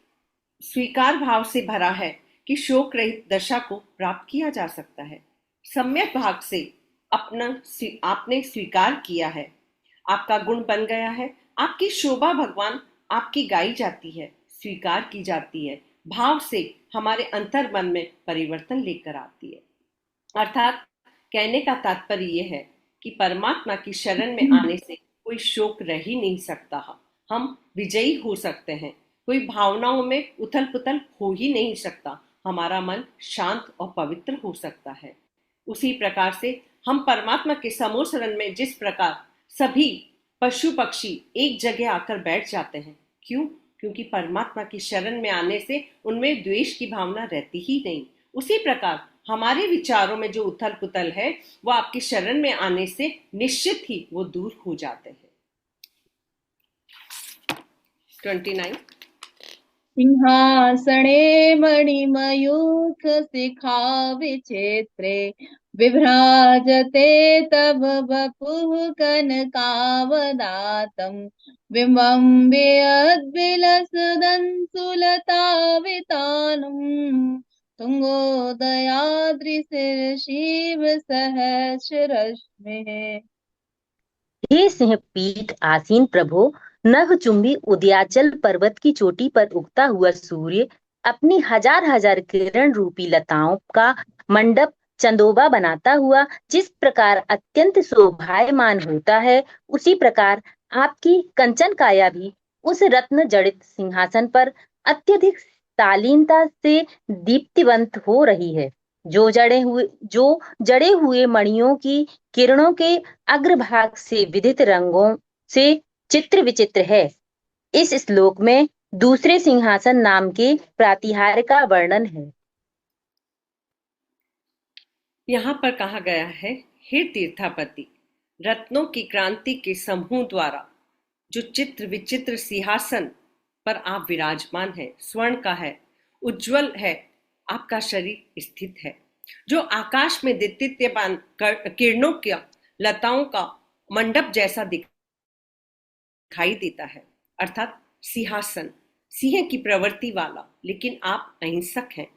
स्वीकार भाव से भरा है कि शोक रहित दशा को प्राप्त किया जा सकता है। सम्यक भाग से आपने स्वीकार किया है, आपका गुण बन गया है। आपकी शोभा भगवान आपकी गाई जाती है, स्वीकार की जाती है, भाव से हमारे अंतर मन में परिवर्तन लेकर आती है। अर्थात कहने का तात्पर्य यह है कि परमात्मा की शरण में आने से कोई शोक रह ही नहीं सकता। हम विजयी हो सकते हैं। कोई भावनाओं में उथल पुथल हो ही नहीं सकता। हमारा मन शांत और पवित्र हो सकता है। उसी प्रकार से हम परमात्मा के समूह शरण में जिस प्रकार सभी पशु पक्षी एक जगह आकर बैठ जाते हैं, क्यों? क्योंकि परमात्मा की शरण में आने से उनमें द्वेष की भावना रहती ही नहीं। उसी प्रकार हमारे विचारों में जो उथल पुथल है, वो आपकी शरण में आने से निश्चित ही वो दूर हो जाते हैं। 29। सिंहासने मणिमयूख शिखा विचित्रे विभ्राजते तव वपुः कनकावदातं बिम्बं वियद्विलसदंसुलतावितानम् तुंगोदयाद्रिशिव सहस्ररश्मिः। हे सिंहपीठ आसीन प्रभो, नभचुंबी उदयाचल पर्वत की चोटी पर उगता हुआ सूर्य अपनी हजार हजार किरण रूपी लताओं का मंडप चंदोबा बनाता हुआ जिस प्रकार अत्यंत शोभायमान होता है, उसी प्रकार आपकी कंचन काया भी उस रत्न जड़ित सिंहासन पर अत्यधिक शालीनता से दीप्तिवंत हो रही है। जो जड़े हुए मणियों की किरणों के अग्रभाग से विदित रंगों से चित्र विचित्र है। इस श्लोक में दूसरे सिंहासन नाम के प्रातिहार्य का वर्णन है। यहाँ पर कहा गया है, हे तीर्थापति, रत्नों की क्रांति के समूह द्वारा जो चित्र विचित्र सिंहासन पर आप विराजमान है, स्वर्ण का है, उज्जवल है, आपका शरीर स्थित है, जो आकाश में दिव्यमान किरणों का लताओं का मंडप जैसा दिखाई देता है। अर्थात सिंहासन, सिंह की प्रवृत्ति वाला, लेकिन आप अहिंसक हैं।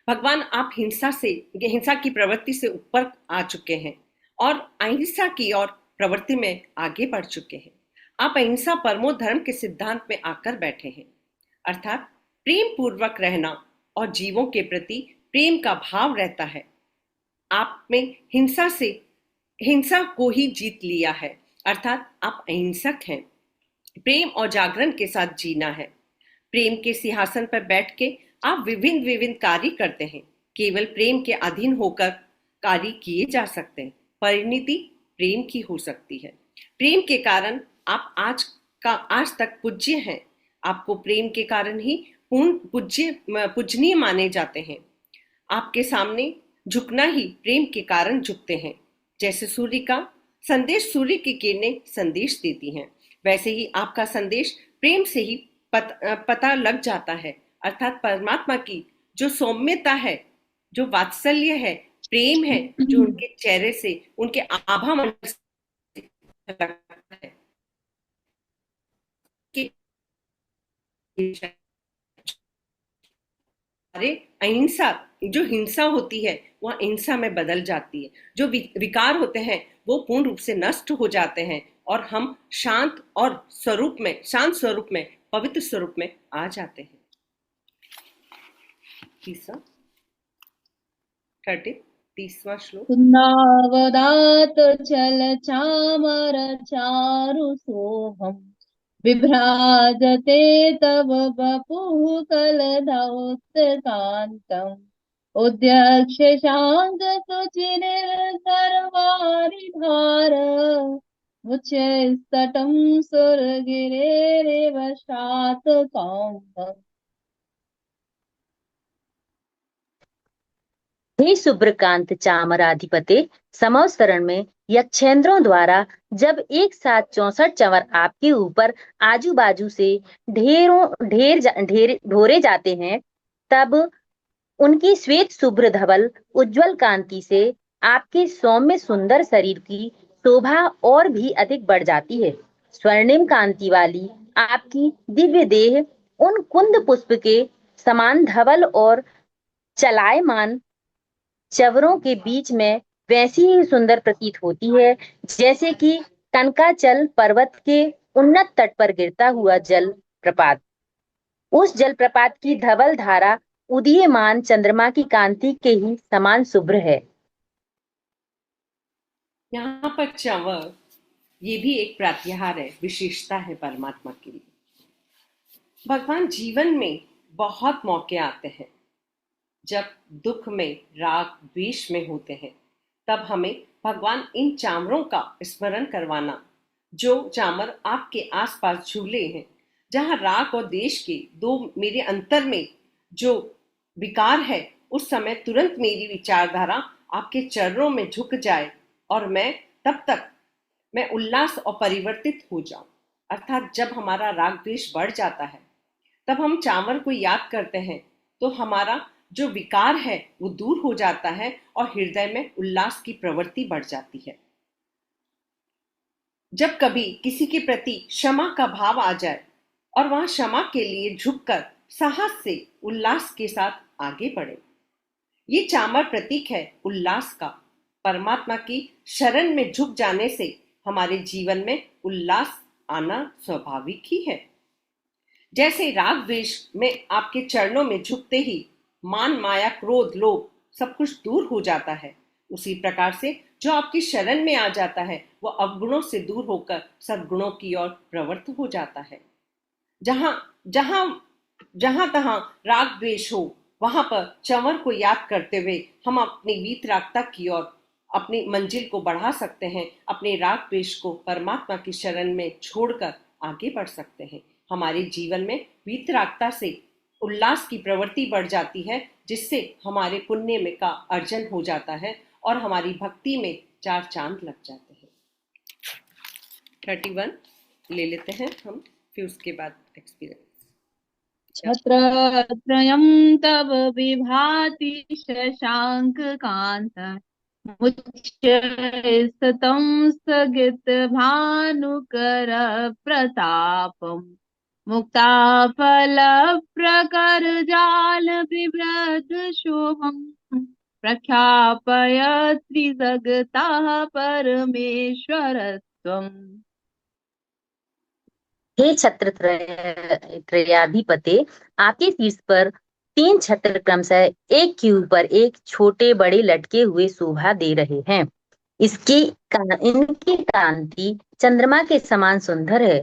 भगवान आप हिंसा की प्रवृत्ति से ऊपर आ चुके हैं और अहिंसा की और प्रवृत्ति में आगे बढ़ चुके हैं। आप अहिंसा परमो धर्म के सिद्धांत में आकर बैठे हैं, अर्थात प्रेम पूर्वक रहना और जीवों के प्रति प्रेम का भाव रहता है। आप में हिंसा को ही जीत लिया है, अर्थात आप अहिंसक हैं। प्रेम और जागरण के साथ जीना है। प्रेम के सिंहासन पर बैठ के आप विभिन्न विभिन्न कार्य करते हैं। केवल प्रेम के अधीन होकर कार्य किए जा सकते हैं। परिणति प्रेम की हो सकती है। प्रेम के कारण आप आज तक पूज्य हैं। आपको प्रेम के कारण ही पूजनीय माने जाते हैं। आपके सामने झुकना ही प्रेम के कारण झुकते हैं। जैसे सूर्य का संदेश सूर्य की किरणें संदेश देती हैं, वैसे ही आपका संदेश प्रेम से ही पता लग जाता है, अर्थात परमात्मा की जो सौम्यता है, जो वात्सल्य है, प्रेम है, जो उनके चेहरे से, उनके आभा मंडल से लगता है कि अरे अहिंसा, जो हिंसा होती है वह अहिंसा में बदल जाती है। जो विकार होते हैं वो पूर्ण रूप से नष्ट हो जाते हैं और हम शांत स्वरूप में, पवित्र स्वरूप में आ जाते हैं। तीसवा श्लोक। पुन्नावदात चल चामर चारु शोभम विभ्राजते तव वपुः कलधौत्तकान्तम् उद्यक्ष शांग सुचिनिर्धरवारिधार मुच्यस्तटं सुरगिरेरेव शातकाम्बम्। हे शुभ्रकांत चामराधिपते, समवसरण में यक्षेंद्रों द्वारा जब एक साथ 64 चंवर आपके ऊपर आजू बाजू से ढोरे जाते हैं, तब उनकी श्वेत शुभ्र धवल उज्जवल कांति से आपके सौम्य सुंदर शरीर की शोभा और भी अधिक बढ़ जाती है। स्वर्णिम कांति वाली आपकी दिव्य देह उन कुंद पुष्प के समान धवल और चलायमान चवरों के बीच में वैसी ही सुंदर प्रतीत होती है जैसे कि टनकाचल पर्वत के उन्नत तट पर गिरता हुआ जल प्रपात। उस जलप्रपात की धवल धारा उदीयमान चंद्रमा की कांति के ही समान शुभ्र है। यहाँ पर चंवर ये भी एक प्रत्याहार है, विशेषता है परमात्मा के लिए। भगवान जीवन में बहुत मौके आते हैं जब दुख में, राग द्वेष में होते हैं, तब हमें भगवान इन चामरों का स्मरण करवाना, जो चामर आपके आसपास झूले हैं, जहां राग और द्वेष के दो मेरे अंतर में जो विकार है, उस समय तुरंत मेरी विचारधारा आपके चरणों में झुक जाए और मैं उल्लास और परिवर्तित हो जाऊं। अर्थात जब हमारा राग द्वेष बढ़ जाता है तब हम चामर को याद करते हैं तो हमारा जो विकार है वो दूर हो जाता है और हृदय में उल्लास की प्रवृत्ति बढ़ जाती है। जब कभी किसी के प्रति क्षमा का भाव आ जाए और वहां क्षमा के लिए झुककर साहस से उल्लास के साथ आगे बढ़े, ये चामर प्रतीक है उल्लास का। परमात्मा की शरण में झुक जाने से हमारे जीवन में उल्लास आना स्वाभाविक ही है। जैसे राग द्वेष में आपके चरणों में झुकते ही मान, माया, क्रोध, लोभ सब कुछ दूर हो जाता है, उसी प्रकार से जो आपकी शरण में आ जाता है वो अवगुणों से दूर होकर सद्गुणों की ओर प्रवृत्त हो जाता है। जहां तहां राग द्वेष हो, वहां पर चंवर को याद करते हुए हम अपनी वीतरागता की ओर अपनी मंजिल को बढ़ा सकते हैं। अपने राग द्वेष को परमात्मा की शरण में छोड़कर आगे बढ़ सकते हैं। हमारे जीवन में वीतरागता से उल्लास की प्रवृत्ति बढ़ जाती है, जिससे हमारे पुण्य में का अर्जन हो जाता है और हमारी भक्ति में 4 चांद लग जाते हैं। 31 ले लेते हैं हम, फिर उसके बाद एक्सपीरियंस। छत्रत्रयं तव विभाति शशांक कांत मुच्यस्ततं स्थगित भानुकर प्रतापम् मुक्ता फल प्रकर जाल बिभ्रत शोभम प्रख्यापयत् त्रिजगतः परमेश्वरत्वम्। हे छत्र त्रयाधिपते, आपके शीर्ष पर 3 छत्र क्रमशः एक के ऊपर एक छोटे बड़े लटके हुए शोभा दे रहे हैं। इनकी कांति चंद्रमा के समान सुंदर है।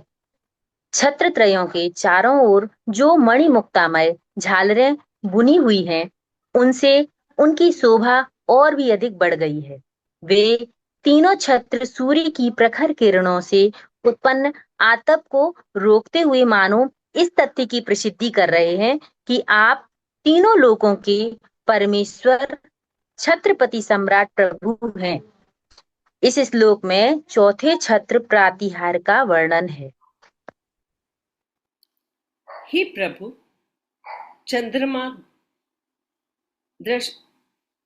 छत्र त्रयों के चारों ओर जो मणि मुक्तामय झालरें बुनी हुई हैं, उनसे उनकी शोभा और भी अधिक बढ़ गई है। वे तीनों छत्र सूर्य की प्रखर किरणों से उत्पन्न आतप को रोकते हुए मानो इस तथ्य की प्रसिद्धि कर रहे हैं कि आप तीनों लोकों के परमेश्वर छत्रपति सम्राट प्रभु हैं। इस श्लोक में चौथे छत्र प्रातिहार का वर्णन है। हे प्रभु,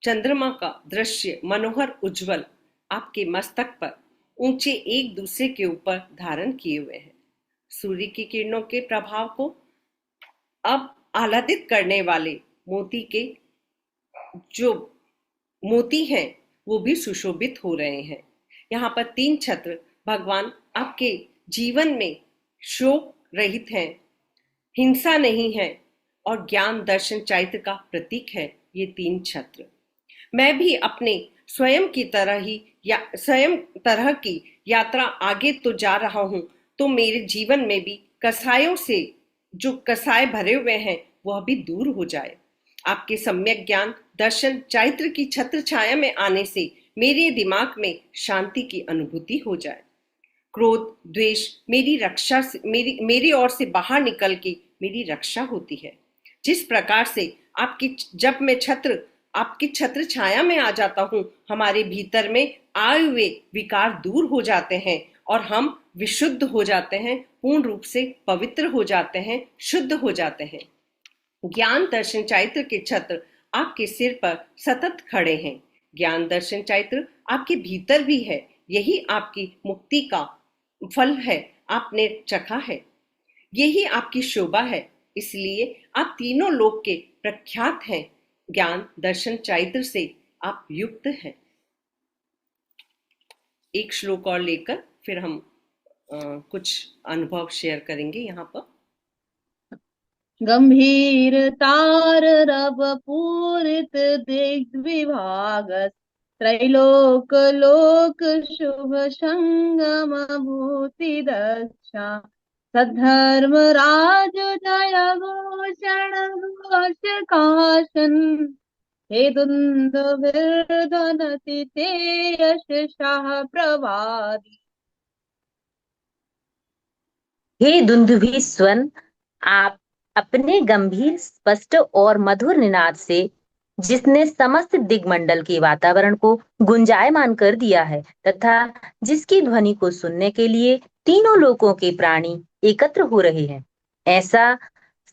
चंद्रमा का दृश्य मनोहर उज्जवल आपके मस्तक पर ऊंचे एक दूसरे के ऊपर धारण किए हुए हैं। सूर्य की किरणों के प्रभाव को अब आह्लादित करने वाले मोती के जो मोती हैं वो भी सुशोभित हो रहे हैं। यहाँ पर 3 छत्र भगवान आपके जीवन में शोक रहित हैं, हिंसा नहीं है और ज्ञान दर्शन चैत्र का प्रतीक है ये 3 छत्र। मैं भी अपने स्वयं तरह की यात्रा आगे तो जा रहा हूं, तो मेरे जीवन में भी कसायों से जो कसाय भरे हुए हैं वह भी दूर हो जाए। आपके सम्यक ज्ञान दर्शन चैत्र की छत्र छाया में आने से मेरे दिमाग में शांति की अनुभूति हो जाए। क्रोध द्वेष मेरी ओर से बाहर निकल के मेरी रक्षा होती है। जिस प्रकार से जब मैं आपकी छत्र छाया में आ जाता हूँ, हमारे भीतर में आए हुए विकार दूर हो जाते हैं और हम विशुद्ध हो जाते हैं, पूर्ण रूप से पवित्र हो जाते हैं, शुद्ध हो जाते हैं। ज्ञान दर्शन चैत्र के छत्र आपके सिर पर सतत खड़े हैं। ज्ञान दर्शन चैत्र आपके भीतर भी है। यही आपकी मुक्ति का फल है, आपने चखा है। यही आपकी शोभा है, इसलिए आप तीनों लोक के प्रख्यात हैं। ज्ञान दर्शन चैत्र से आप युक्त हैं। एक श्लोक और लेकर फिर हम कुछ अनुभव शेयर करेंगे। यहाँ पर गंभीर तार रव पूरित दिग्विभाग त्रैलोक लोक शुभ संगम भूति दक्षा सद्धर्म राज जय घोषण घोष काशन हे दुन्दुभिर्ध्वनति ते यशः प्रवादी। हे दुंदुभि स्वन, आप अपने गंभीर स्पष्ट और मधुर निनाद से जिसने समस्त दिग्मंडल के वातावरण को गुंजायमान कर दिया है तथा जिसकी ध्वनि को सुनने के लिए तीनों लोकों के प्राणी एकत्र हो रहे हैं, ऐसा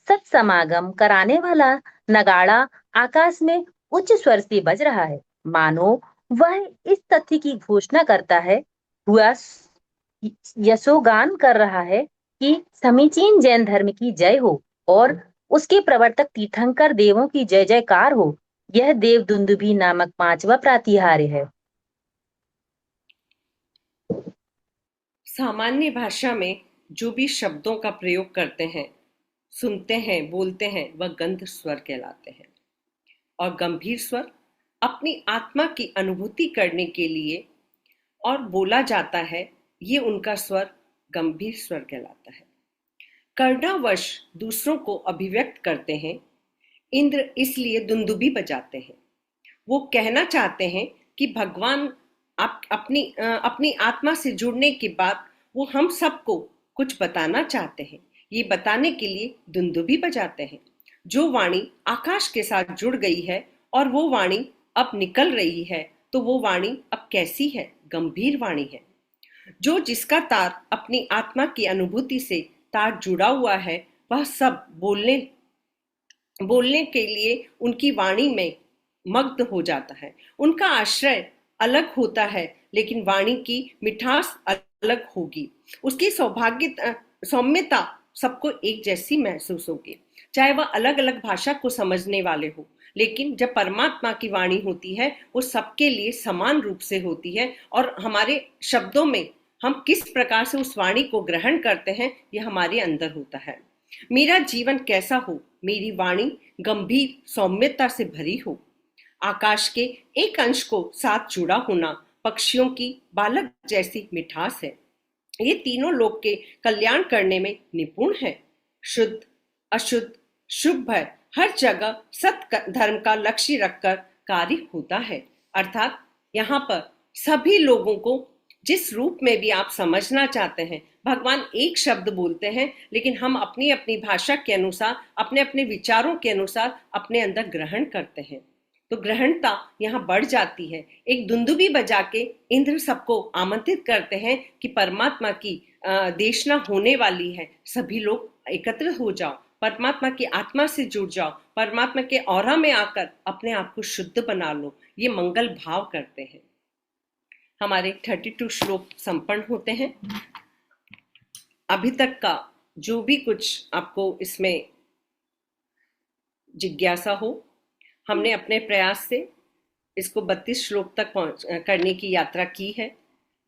सत्समागम कराने वाला नगाड़ा आकाश में उच्च स्वर से बज रहा है, मानो वह इस तथ्य की घोषणा करता है, हुआ यशोगान कर रहा है कि समीचीन जैन धर्म की जय हो और उसके प्रवर्तक तीर्थंकर देवों की जय जयकार हो। यह देव दुंदुभि नामक 5वां प्रातिहार्य है। सामान्य भाषा में जो भी शब्दों का प्रयोग करते हैं, सुनते हैं, बोलते हैं, वह गंध स्वर कहलाते हैं। और गंभीर स्वर अपनी आत्मा की अनुभूति करने के लिए और बोला जाता है, ये उनका स्वर गंभीर स्वर कहलाता है। कर्णावश दूसरों को अभिव्यक्त करते हैं। इंद्र इसलिए दुंदुभि बजाते हैं। वो कहना चाहते हैं कि भगवान अपनी आत्मा से जुड़ने के बाद वो हम सबको कुछ बताना चाहते हैं। ये बताने के लिए दुंदुभि बजाते हैं। जो वाणी आकाश के साथ जुड़ गई है और वो वाणी अब निकल रही है, तो वो वाणी अब कैसी है? गंभीर वाणी है। जो जिसका तार अपनी आत्मा की अनुभूति से तार जुड़ा हुआ है, वह सब बोलने के लिए उनकी वाणी में मग्न हो जाता है। उनका आश्रय अलग होता है, लेकिन वाणी की मिठास अलग होगी। उसकी सौम्यता सबको एक जैसी महसूस होगी, चाहे वह अलग अलग भाषा को समझने वाले हो। लेकिन जब परमात्मा की वाणी होती है वो सबके लिए समान रूप से होती है, और हमारे शब्दों में हम किस प्रकार से उस वाणी को ग्रहण करते हैं यह हमारे अंदर होता है। मेरा जीवन कैसा हो, मेरी वाणी गंभीर सौम्यता से भरी हो। आकाश के एक अंश को साथ जुड़ा होना पक्षियों की बालक जैसी मिठास है। ये तीनों लोग के कल्याण करने में निपुण है। शुद्ध अशुद्ध शुभ भय हर जगह सत धर्म का लक्ष्य रखकर कार्य होता है। अर्थात यहाँ पर सभी लोगों को जिस रूप में भी आप समझना चाहते हैं, भगवान एक शब्द बोलते हैं, लेकिन हम अपनी अपनी भाषा के अनुसार, अपने अपने विचारों के अनुसार अपने अंदर ग्रहण करते हैं। तो ग्रहणता यहाँ बढ़ जाती है। एक दुंदुबी बजा के इंद्र सबको आमंत्रित करते हैं कि परमात्मा की देशना होने वाली है, सभी लोग एकत्र हो जाओ, परमात्मा की आत्मा से जुड़ जाओ, परमात्मा के औरा में आकर अपने आप को शुद्ध बना लो। ये मंगल भाव करते हैं। हमारे 32 श्लोक संपन्न होते हैं। अभी तक का जो भी कुछ आपको इसमें जिज्ञासा हो, हमने अपने प्रयास से इसको 32 श्लोक तक करने की यात्रा की है।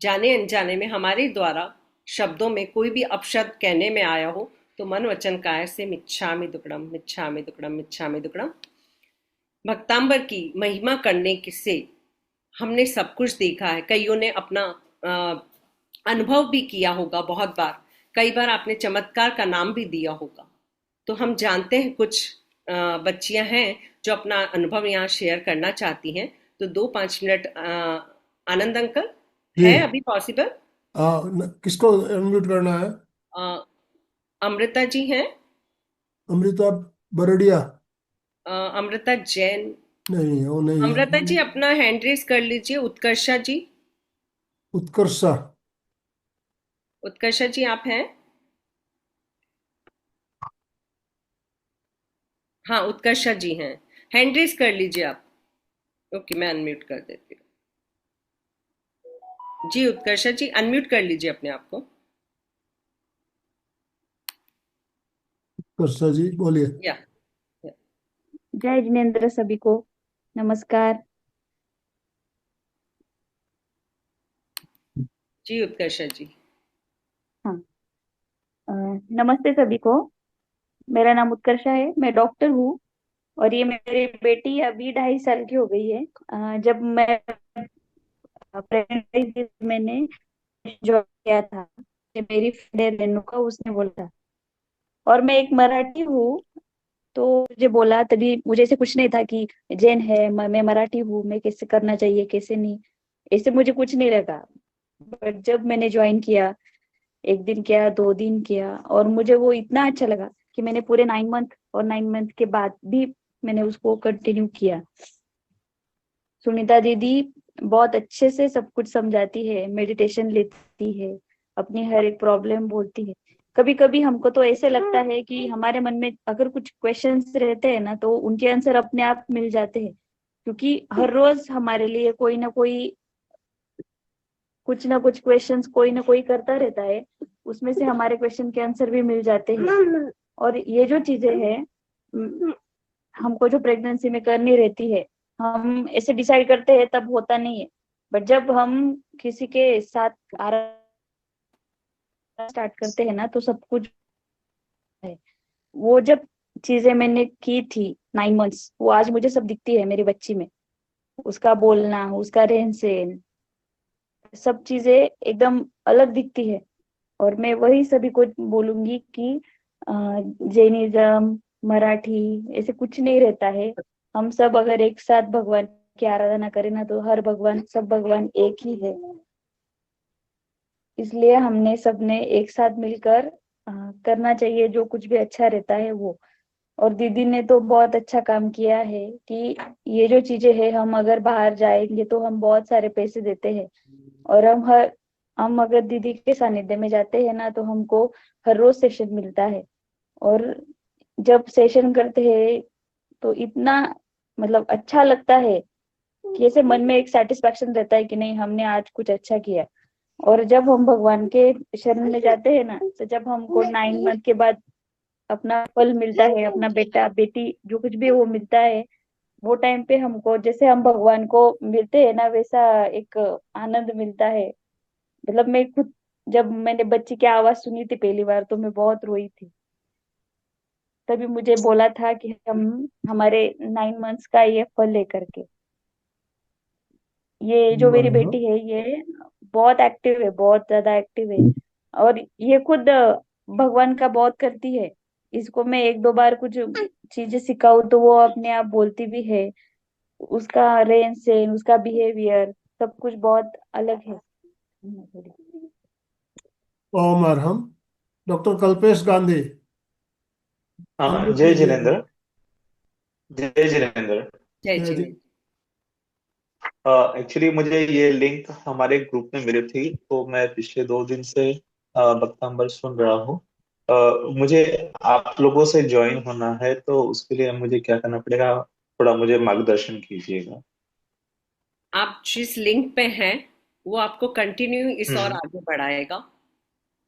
जाने अनजाने में हमारे द्वारा शब्दों में कोई भी अपशब्द कहने में आया हो तो मन वचन काया से मिच्छामि दुक्कडम मिच्छामि दुक्कडम मिच्छामि दुक्कडम। भक्तांबर की महिमा करने से हमने सब कुछ देखा है। कईयों ने अपना अनुभव भी किया होगा बहुत बार, कई बार आपने चमत्कार का नाम भी दिया होगा। तो हम जानते हैं कुछ बच्चियां हैं जो अपना अनुभव यहाँ शेयर करना चाहती हैं। तो 2-5 मिनट आनंद अंकल है अभी पॉसिबल? किसको अनम्यूट करना है? अमृता जी हैं? अमृता बरडिया? अमृता जैन नहीं, वो नहीं। अमृता जी अपना हैंड रेस कर लीजिए। उत्कर्षा जी, उत्कर्षा, उत्कर्षा जी आप हैं? हाँ, उत्कर्षा जी हैं। हैंड रेस कर लीजिए आप। ओके, मैं अनम्यूट कर देती हूँ। जी उत्कर्षा जी अनम्यूट कर लीजिए अपने आप को। उत्कर्षा जी बोलिए। या जय जिनेन्द्र सभी को नमस्कार। जी उत्कर्षा जी। हाँ, नमस्ते सभी को। मेरा नाम उत्कर्षा है, मैं डॉक्टर हूँ और ये मेरी बेटी अभी 2.5 साल की हो गई है। जब मैं प्रेग्नेंट थी मैंने जॉइन किया था, ये मेरी फ्रेंड रेणुका उसने बोला था, और मैं एक मराठी हूँ। तो मुझे बोला, तभी मुझे ऐसे कुछ नहीं था कि जैन है, मैं मराठी हूँ, मैं कैसे करना चाहिए कैसे नहीं, ऐसे मुझे कुछ नहीं लगा। बट जब मैंने ज्वाइन किया, 1 दिन किया 2 दिन किया, और मुझे वो इतना अच्छा लगा कि मैंने पूरे 9 मंथ, और 9 मंथ के बाद भी मैंने उसको कंटिन्यू किया। सुनीता दीदी बहुत अच्छे से सब कुछ समझाती है, मेडिटेशन लेती है, अपनी हर एक प्रॉब्लम बोलती है। कभी कभी हमको तो ऐसे लगता है कि हमारे मन में अगर कुछ क्वेश्चंस रहते हैं ना, तो उनके आंसर अपने आप मिल जाते हैं, क्योंकि हर रोज हमारे लिए कोई ना कोई कुछ ना कुछ क्वेश्चंस कोई ना कोई करता रहता है, उसमें से हमारे क्वेश्चन के आंसर भी मिल जाते हैं। और ये जो चीजें हैं हमको जो प्रेगनेंसी में करनी रहती है, हम ऐसे डिसाइड करते हैं तब होता नहीं है, बट जब हम किसी के साथ स्टार्ट करते हैं ना तो सब कुछ है। वो जब चीजें मैंने की थी 9 मंथ्स, वो आज मुझे सब दिखती है मेरी बच्ची में। उसका बोलना, उसका रहन सहन, सब चीजें एकदम अलग दिखती है। और मैं वही सभी को बोलूंगी कि जैनिज्म, मराठी ऐसे कुछ नहीं रहता है। हम सब अगर एक साथ भगवान की आराधना करें ना, तो हर भगवान, सब भगवान एक ही है। इसलिए हमने सबने एक साथ मिलकर करना चाहिए जो कुछ भी अच्छा रहता है वो। और दीदी ने तो बहुत अच्छा काम किया है कि ये जो चीजें है, हम अगर बाहर जाएंगे तो हम बहुत सारे पैसे देते हैं, और हम अगर दीदी के सानिध्य में जाते हैं ना, तो हमको हर रोज सेशन मिलता है। और जब सेशन करते हैं तो इतना मतलब अच्छा लगता है कि ऐसे मन में एक सेटिस्फेक्शन रहता है कि नहीं, हमने आज कुछ अच्छा किया। और जब हम भगवान के शरण में जाते हैं ना, तो जब हमको 9 मंथ के बाद अपना फल मिलता है, अपना बेटा बेटी जो कुछ भी वो मिलता है, वो टाइम पे हमको जैसे हम भगवान को मिलते हैं ना, वैसा एक आनंद मिलता है। मतलब मैं खुद, जब मैंने बच्ची की आवाज सुनी थी पहली बार, तो मैं बहुत रोई थी। तभी मुझे बोला था कि हम हमारे 9 मंथ्स का ये फल लेकर के। ये जो मेरी बढ़िया। बेटी है, ये बहुत एक्टिव है, बहुत ज्यादा एक्टिव है। और ये खुद भगवान का बहुत करती है। इसको मैं 1-2 बार कुछ चीजें सिखाऊं तो वो अपने आप बोलती भी है। उसका रेन सेन, उसका बिहेवियर, सब कुछ बहुत अलग है। ओम अरहम। डॉक्टर कल्पेश गांधी, हाँ, अनम्यूट जय कीजिए अपना। जिनेन्द्र। जय जिनेन्द्र। जय जय जी। जिनेन्द्र। एक्चुअली मुझे ये लिंक हमारे ग्रुप में मिली थी, तो मैं पिछले 2 दिन से भक्तांबर सुन रहा हूँ। मुझे आप लोगों से ज्वाइन होना है, तो उसके लिए मुझे क्या करना पड़ेगा? थोड़ा मुझे मार्गदर्शन कीजिएगा। आप जिस लिंक पे हैं वो आपको कंटिन्यू इस और हम्म। आगे बढ़ाएगा,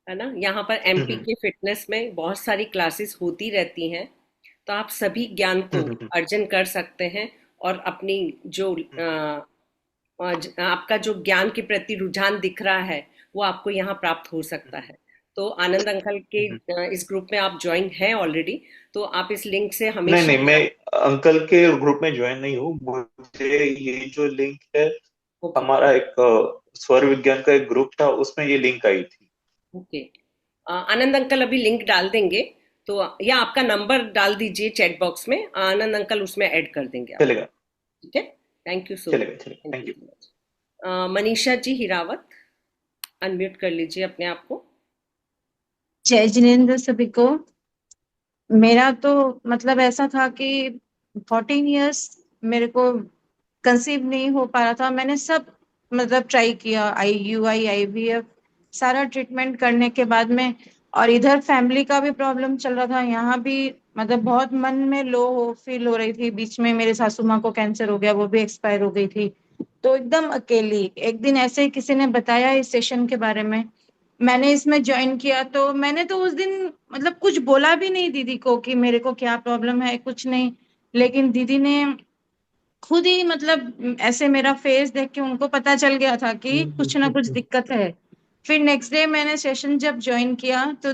है ना। यहाँ पर एमपी हम्म। के फिटनेस में बहुत सारी क्लासेस होती रहती हैं, तो आप सभी ज्ञान को हम्म। अर्जन कर सकते हैं। और अपनी जो आपका जो ज्ञान के प्रति रुझान दिख रहा है वो आपको यहाँ प्राप्त हो सकता है। तो आनंद अंकल के हम्म। इस ग्रुप में आप ज्वाइन हैं ऑलरेडी, तो आप इस लिंक से नहीं नहीं, मैं हमेशा। अंकल के ग्रुप में ज्वाइन नहीं हूँ। मुझे ये जो लिंक है, ओके। हमारा एक स्वर विज्ञान का एक ग्रुप था, उसमें ये लिंक आई थी। ओके। आनंद अंकल अभी लिंक डाल देंगे, तो या आपका नंबर डाल दीजिए चैट बॉक्स में, आनंद अंकल उसमें ऐड कर देंगे आप। चलेगा। ठीक है। थैंक यू सो चलेगा मच। चलेगा, thank thank you you. So much. Manisha ji Hirawat, unmute कर लीजिए अपने आप को। जय जिनेन्द्र सभी को। मेरा तो मतलब ऐसा था कि 14 इयर्स मेरे को कंसीव नहीं हो पा रहा था। मैंने सब मतलब ट्राई किया, IUI IVF सारा ट्रीटमेंट करने के बाद में, और इधर फैमिली का भी प्रॉब्लम चल रहा था, यहाँ भी मतलब बहुत मन में लो हो फील हो रही थी। बीच में मेरे सासू माँ को कैंसर हो गया, वो भी एक्सपायर हो गई थी। तो एकदम अकेली। एक दिन ऐसे ही किसी ने बताया इस सेशन के बारे में, मैंने इसमें ज्वाइन किया। तो मैंने तो उस दिन मतलब कुछ बोला भी नहीं दीदी को कि मेरे को क्या प्रॉब्लम है, कुछ नहीं। लेकिन दीदी ने खुद ही मतलब ऐसे मेरा फेस देख के उनको पता चल गया था कि कुछ ना कुछ दिक्कत है। फिर नेक्स्ट डे मैंने सेशन जब ज्वाइन किया तो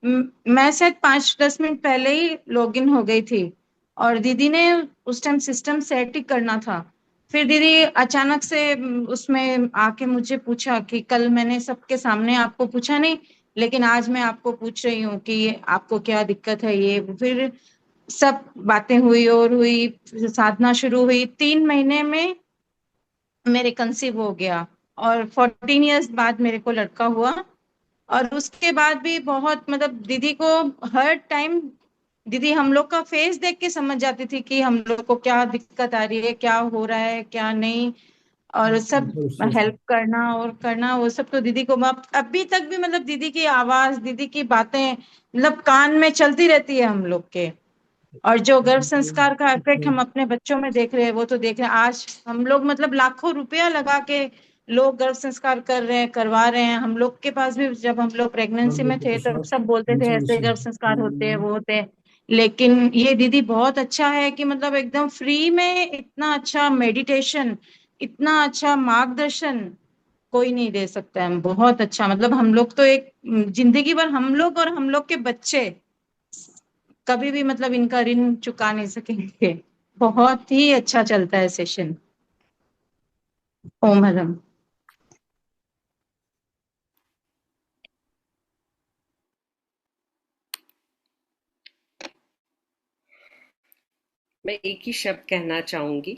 मैं शायद 5-10 मिनट पहले ही लॉगिन हो गई थी, और दीदी ने उस टाइम सिस्टम सेट ही करना था। फिर दीदी अचानक से उसमें आके मुझे पूछा कि कल मैंने सबके सामने आपको पूछा नहीं, लेकिन आज मैं आपको पूछ रही हूँ कि आपको क्या दिक्कत है ये। फिर सब बातें हुई और हुई, साधना शुरू हुई। 3 महीने में मेरे कंसीव हो गया, और 14 इयर्स बाद मेरे को लड़का हुआ। और उसके बाद भी बहुत मतलब दीदी को हर टाइम, दीदी हम लोग का फेस देख के समझ जाती थी कि हम लोग को क्या दिक्कत आ रही है, क्या हो रहा है, क्या नहीं। और सब हेल्प करना और करना, वो सब तो दीदी को अभी तक भी मतलब दीदी की आवाज, दीदी की बातें मतलब कान में चलती रहती है हम लोग के। और जो गर्भ संस्कार का इफेक्ट हम अपने बच्चों में देख रहे हैं, वो तो देख रहे हैं। आज हम लोग मतलब लाखों रुपया लगा के लोग गर्भ संस्कार कर रहे हैं, करवा रहे हैं। हम लोग के पास भी जब हम लोग प्रेगनेंसी में थे तब सब बोलते थे ऐसे गर्भ संस्कार होते हैं, वो होते हैं। लेकिन ये दीदी बहुत अच्छा है कि मतलब एकदम फ्री में इतना अच्छा मेडिटेशन, इतना अच्छा मार्गदर्शन कोई नहीं दे सकता है। बहुत अच्छा मतलब हम लोग तो एक जिंदगी भर हम लोग और हम लोग के बच्चे कभी भी मतलब इनका ऋण चुका नहीं सकेंगे। बहुत ही अच्छा चलता है सेशन। ओम हरम। मैं एक ही शब्द कहना चाहूंगी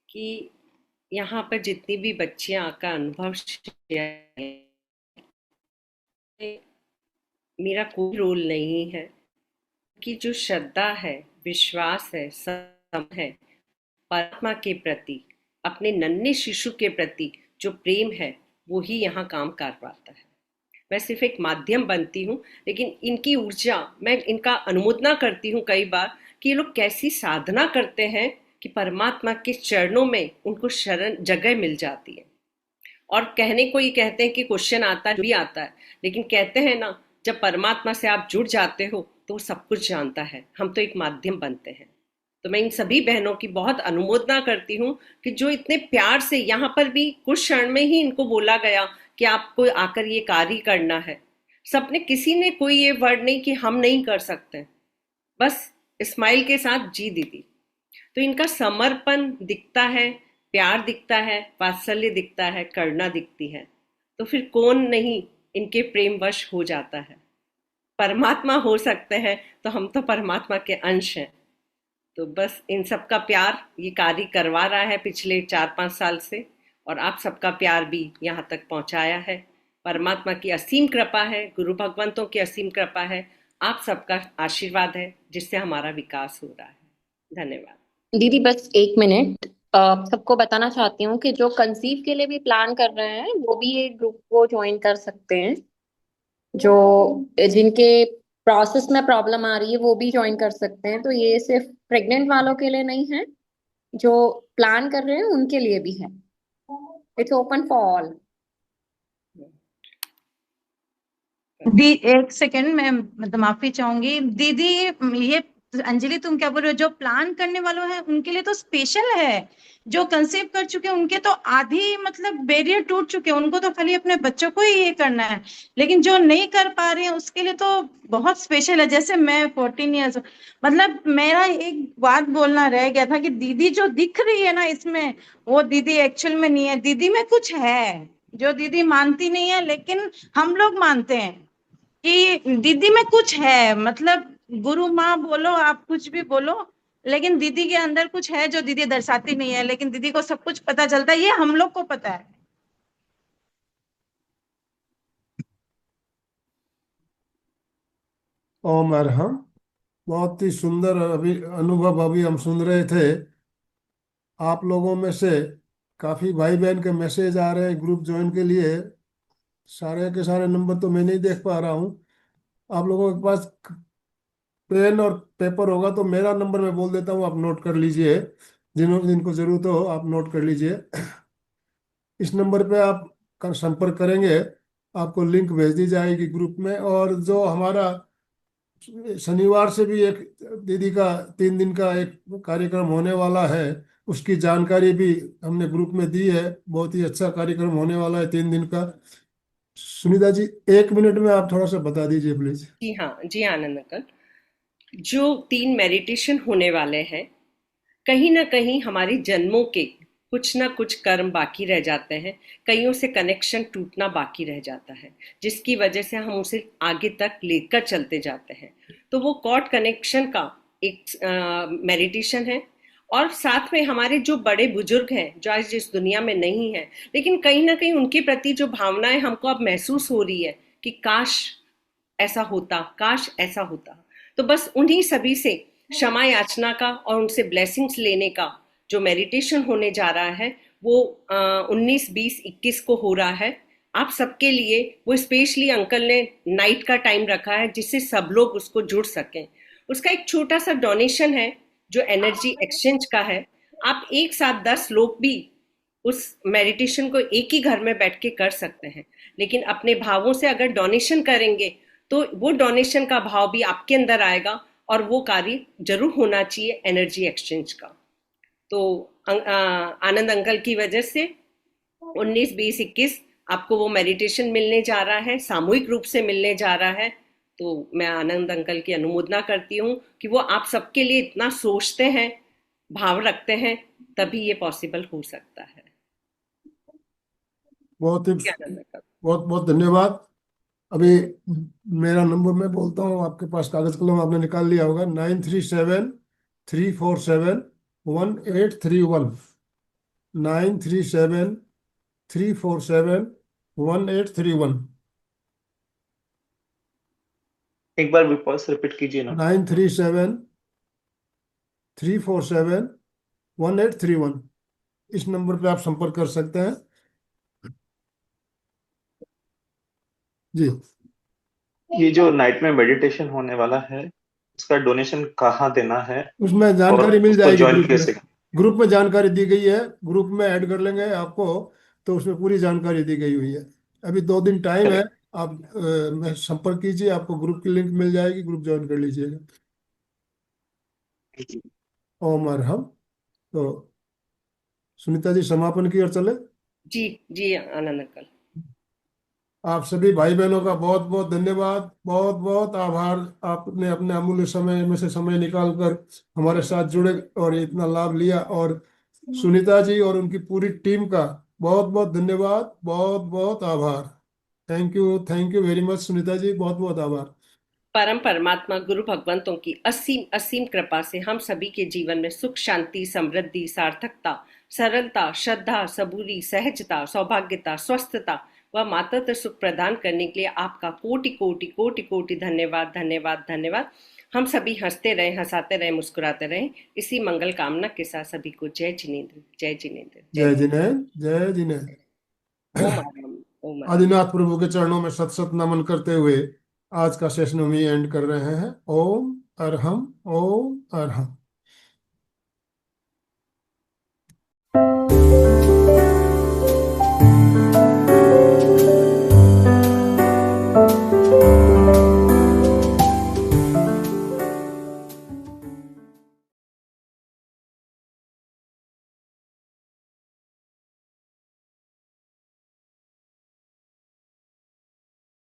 कि यहाँ पर जितनी भी बच्चियां का अनुभव शेयर, मेरा कोई रोल नहीं है, कि जो श्रद्धा है, विश्वास है, सम है, परमात्मा के प्रति, अपने नन्हे शिशु के प्रति जो प्रेम है, वो ही यहाँ काम कर पाता है। मैं सिर्फ एक माध्यम बनती हूँ, लेकिन इनकी ऊर्जा, मैं इनका अनुमोदना करती हूँ कई बार कि ये लोग कैसी साधना करते हैं कि परमात्मा के चरणों में उनको शरण जगह मिल जाती है। और कहने को ये कहते हैं कि क्वेश्चन आता है, भी आता है, लेकिन कहते हैं ना, जब परमात्मा से आप जुड़ जाते हो तो वो सब कुछ जानता है, हम तो एक माध्यम बनते हैं। तो मैं इन सभी बहनों की बहुत अनुमोदना करती हूँ कि जो इतने प्यार से, यहाँ पर भी कुछ क्षण में ही इनको बोला गया कि आपको आकर ये कार्य करना है। सबने, किसी ने कोई ये वर्ड नहीं कि हम नहीं कर सकते, बस स्माइल के साथ जी दीदी। तो इनका समर्पण दिखता है, प्यार दिखता है, वात्सल्य दिखता है, करुणा दिखती है, तो फिर कौन नहीं इनके प्रेमवश हो जाता है। परमात्मा हो सकते हैं तो हम तो परमात्मा के अंश हैं। तो बस इन सबका प्यार ये कार्य करवा रहा है पिछले 4-5 साल से, और आप सबका प्यार भी यहाँ तक पहुँचाया है। परमात्मा की असीम कृपा है, गुरु भगवंतों की असीम कृपा है, आप सबका आशीर्वाद है, जिससे हमारा विकास हो रहा है। धन्यवाद। दीदी बस 1 मिनट, सबको बताना चाहती हूँ कि जो कंसीव के लिए भी प्लान कर रहे हैं वो भी ये ग्रुप को ज्वाइन कर सकते हैं। जो जिनके प्रोसेस में प्रॉब्लम आ रही है वो भी ज्वाइन कर सकते हैं। तो ये सिर्फ प्रेग्नेंट वालों के लिए नहीं है, जो प्लान कर रहे हैं उनके लिए भी है। It's open for all. एक सेकंड, मैं मतलब माफी चाहूंगी दीदी, ये अंजलि तुम क्या बोल रहे हो? जो प्लान करने वालों हैं उनके लिए तो स्पेशल है, जो कंसीव कर चुके हैं उनके तो आधी मतलब बैरियर टूट चुके हैं, उनको तो खाली अपने बच्चों को ही ये करना है। लेकिन जो नहीं कर पा रहे हैं उसके लिए तो बहुत स्पेशल है। जैसे मैं 14 ईयर्स, मतलब मेरा एक बात बोलना रह गया था कि दीदी जो दिख रही है ना इसमें, वो दीदी एक्चुअल में नहीं है। दीदी में कुछ है जो दीदी मानती नहीं है, लेकिन हम लोग मानते हैं कि दीदी में कुछ है। मतलब गुरु माँ बोलो, आप कुछ भी बोलो, लेकिन दीदी के अंदर कुछ है जो दीदी दर्शाती नहीं है, लेकिन दीदी को सब कुछ पता चलता है, ये हम लोग को पता है। ओम अरहम। बहुत ही सुंदर अनुभव अभी हम सुन रहे थे। आप लोगों में से काफी भाई बहन के मैसेज आ रहे हैं ग्रुप ज्वाइन के लिए। सारे के सारे नंबर तो मैं नहीं देख पा रहा हूँ। आप लोगों के पास पेन और पेपर होगा तो मेरा नंबर मैं बोल देता हूँ, आप नोट कर लीजिए। जिनको जरूरत हो आप नोट कर लीजिए। इस नंबर पे आप संपर्क करेंगे, आपको लिंक भेज दी जाएगी ग्रुप में। और जो हमारा शनिवार से भी एक दीदी का 3 दिन का एक कार्यक्रम होने वाला है, उसकी जानकारी भी हमने ग्रुप में दी है। बहुत ही अच्छा कार्यक्रम होने वाला है 3 दिन का। सुनीता जी, 1 मिनट में आप थोड़ा सा बता दीजिए प्लीज। जी हाँ, जी आनंद अंकल। जो 3 मेडिटेशन होने वाले हैं, कहीं ना कहीं हमारे जन्मों के कुछ ना कुछ कर्म बाकी रह जाते हैं, कईयों से कनेक्शन टूटना बाकी रह जाता है, जिसकी वजह से हम उसे आगे तक लेकर चलते जाते हैं। तो वो कॉर्ड कनेक्शन का एक मेडिटेशन है। और साथ में हमारे जो बड़े बुजुर्ग हैं, जो आज इस दुनिया में नहीं है, लेकिन कहीं ना कहीं उनके प्रति जो भावनाएं हमको अब महसूस हो रही है कि काश ऐसा होता, काश ऐसा होता। तो बस उन्हीं सभी से क्षमा याचना का और उनसे ब्लेसिंग्स लेने का जो मेडिटेशन होने जा रहा है, वो 19, 20, 21 को हो रहा है। आप सबके लिए वो स्पेशली अंकल ने नाइट का टाइम रखा है, जिससे सब लोग उसको जुड़ सकें। उसका एक छोटा सा डोनेशन है जो एनर्जी एक्सचेंज का है। आप एक साथ 10 लोग भी उस मेडिटेशन को एक ही घर में बैठ के कर सकते हैं, लेकिन अपने भावों से अगर डोनेशन करेंगे तो वो डोनेशन का भाव भी आपके अंदर आएगा, और वो कार्य जरूर होना चाहिए एनर्जी एक्सचेंज का। तो आनंद अंकल की वजह से 19, 20, 21 आपको वो मेडिटेशन मिलने जा रहा है, सामूहिक रूप से मिलने जा रहा है। तो मैं आनंद अंकल की अनुमोदना करती हूँ कि वो आप सबके लिए इतना सोचते हैं, भाव रखते हैं, तभी ये पॉसिबल हो सकता है। बहुत ही बहुत बहुत धन्यवाद। अभी मेरा नंबर मैं बोलता हूँ, आपके पास कागज कलम आपने निकाल लिया होगा। 9373471831। 9373471831। एक बार विपॉस रिपीट कीजिए ना। 9373471831। इस नंबर पे आप संपर्क कर सकते हैं जी। ये जो नाइट में मेडिटेशन होने वाला है, उसका डोनेशन कहाँ देना है उसमें जानकारी और मिल उसको जाएगी ज्वाइन ग्रुप में। कैसे? ग्रुप में जानकारी दी गई है, ग्रुप में ऐड कर लेंगे आपको। तो उसमें पूरी जानकारी दी गई हुई है। अभी 2 दिन टाइम है, आप मैं संपर्क कीजिए, आपको ग्रुप की लिंक मिल जाएगी, ग्रुप ज्वाइन कर लीजिएगा। ओम अरहम। तो सुनीता जी समापन की ओर चले। जी जी आनंद अंकल। आप सभी भाई बहनों का बहुत बहुत धन्यवाद, बहुत बहुत आभार। आपने अपने अमूल्य समय में से समय निकाल कर हमारे साथ जुड़े और इतना लाभ लिया। और सुनीता जी और उनकी पूरी टीम का बहुत बहुत धन्यवाद, बहुत बहुत आभार। Thank you very much Sunita ji, बहुत बहुत आभार। परम परमात्मा गुरु भगवंतों की असीम असीम कृपा से हम सभी के जीवन में सुख, शांति, समृद्धि, सार्थकता, सरलता, श्रद्धा, सबूरी, सहजता, सौभाग्यता, स्वस्थता व मातृत्व सुख प्रदान करने के लिए आपका कोटि कोटि कोटि कोटि धन्यवाद धन्यवाद धन्यवाद। हम सभी हंसते रहें, हंसाते रहें, मुस्कुराते रहें। इसी मंगल कामना के साथ सभी को जय जिनेन्द्र, जय जिनेन्द्र, जय जिनेन्द्र, जय जिनेन्द्र। ओम आराम, ओम आराम। आदिनाथ प्रभु के चरणों में सत सत नमन करते हुए आज का सेशन हम ही एंड कर रहे हैं। ओम अरहम, ओम अरहम।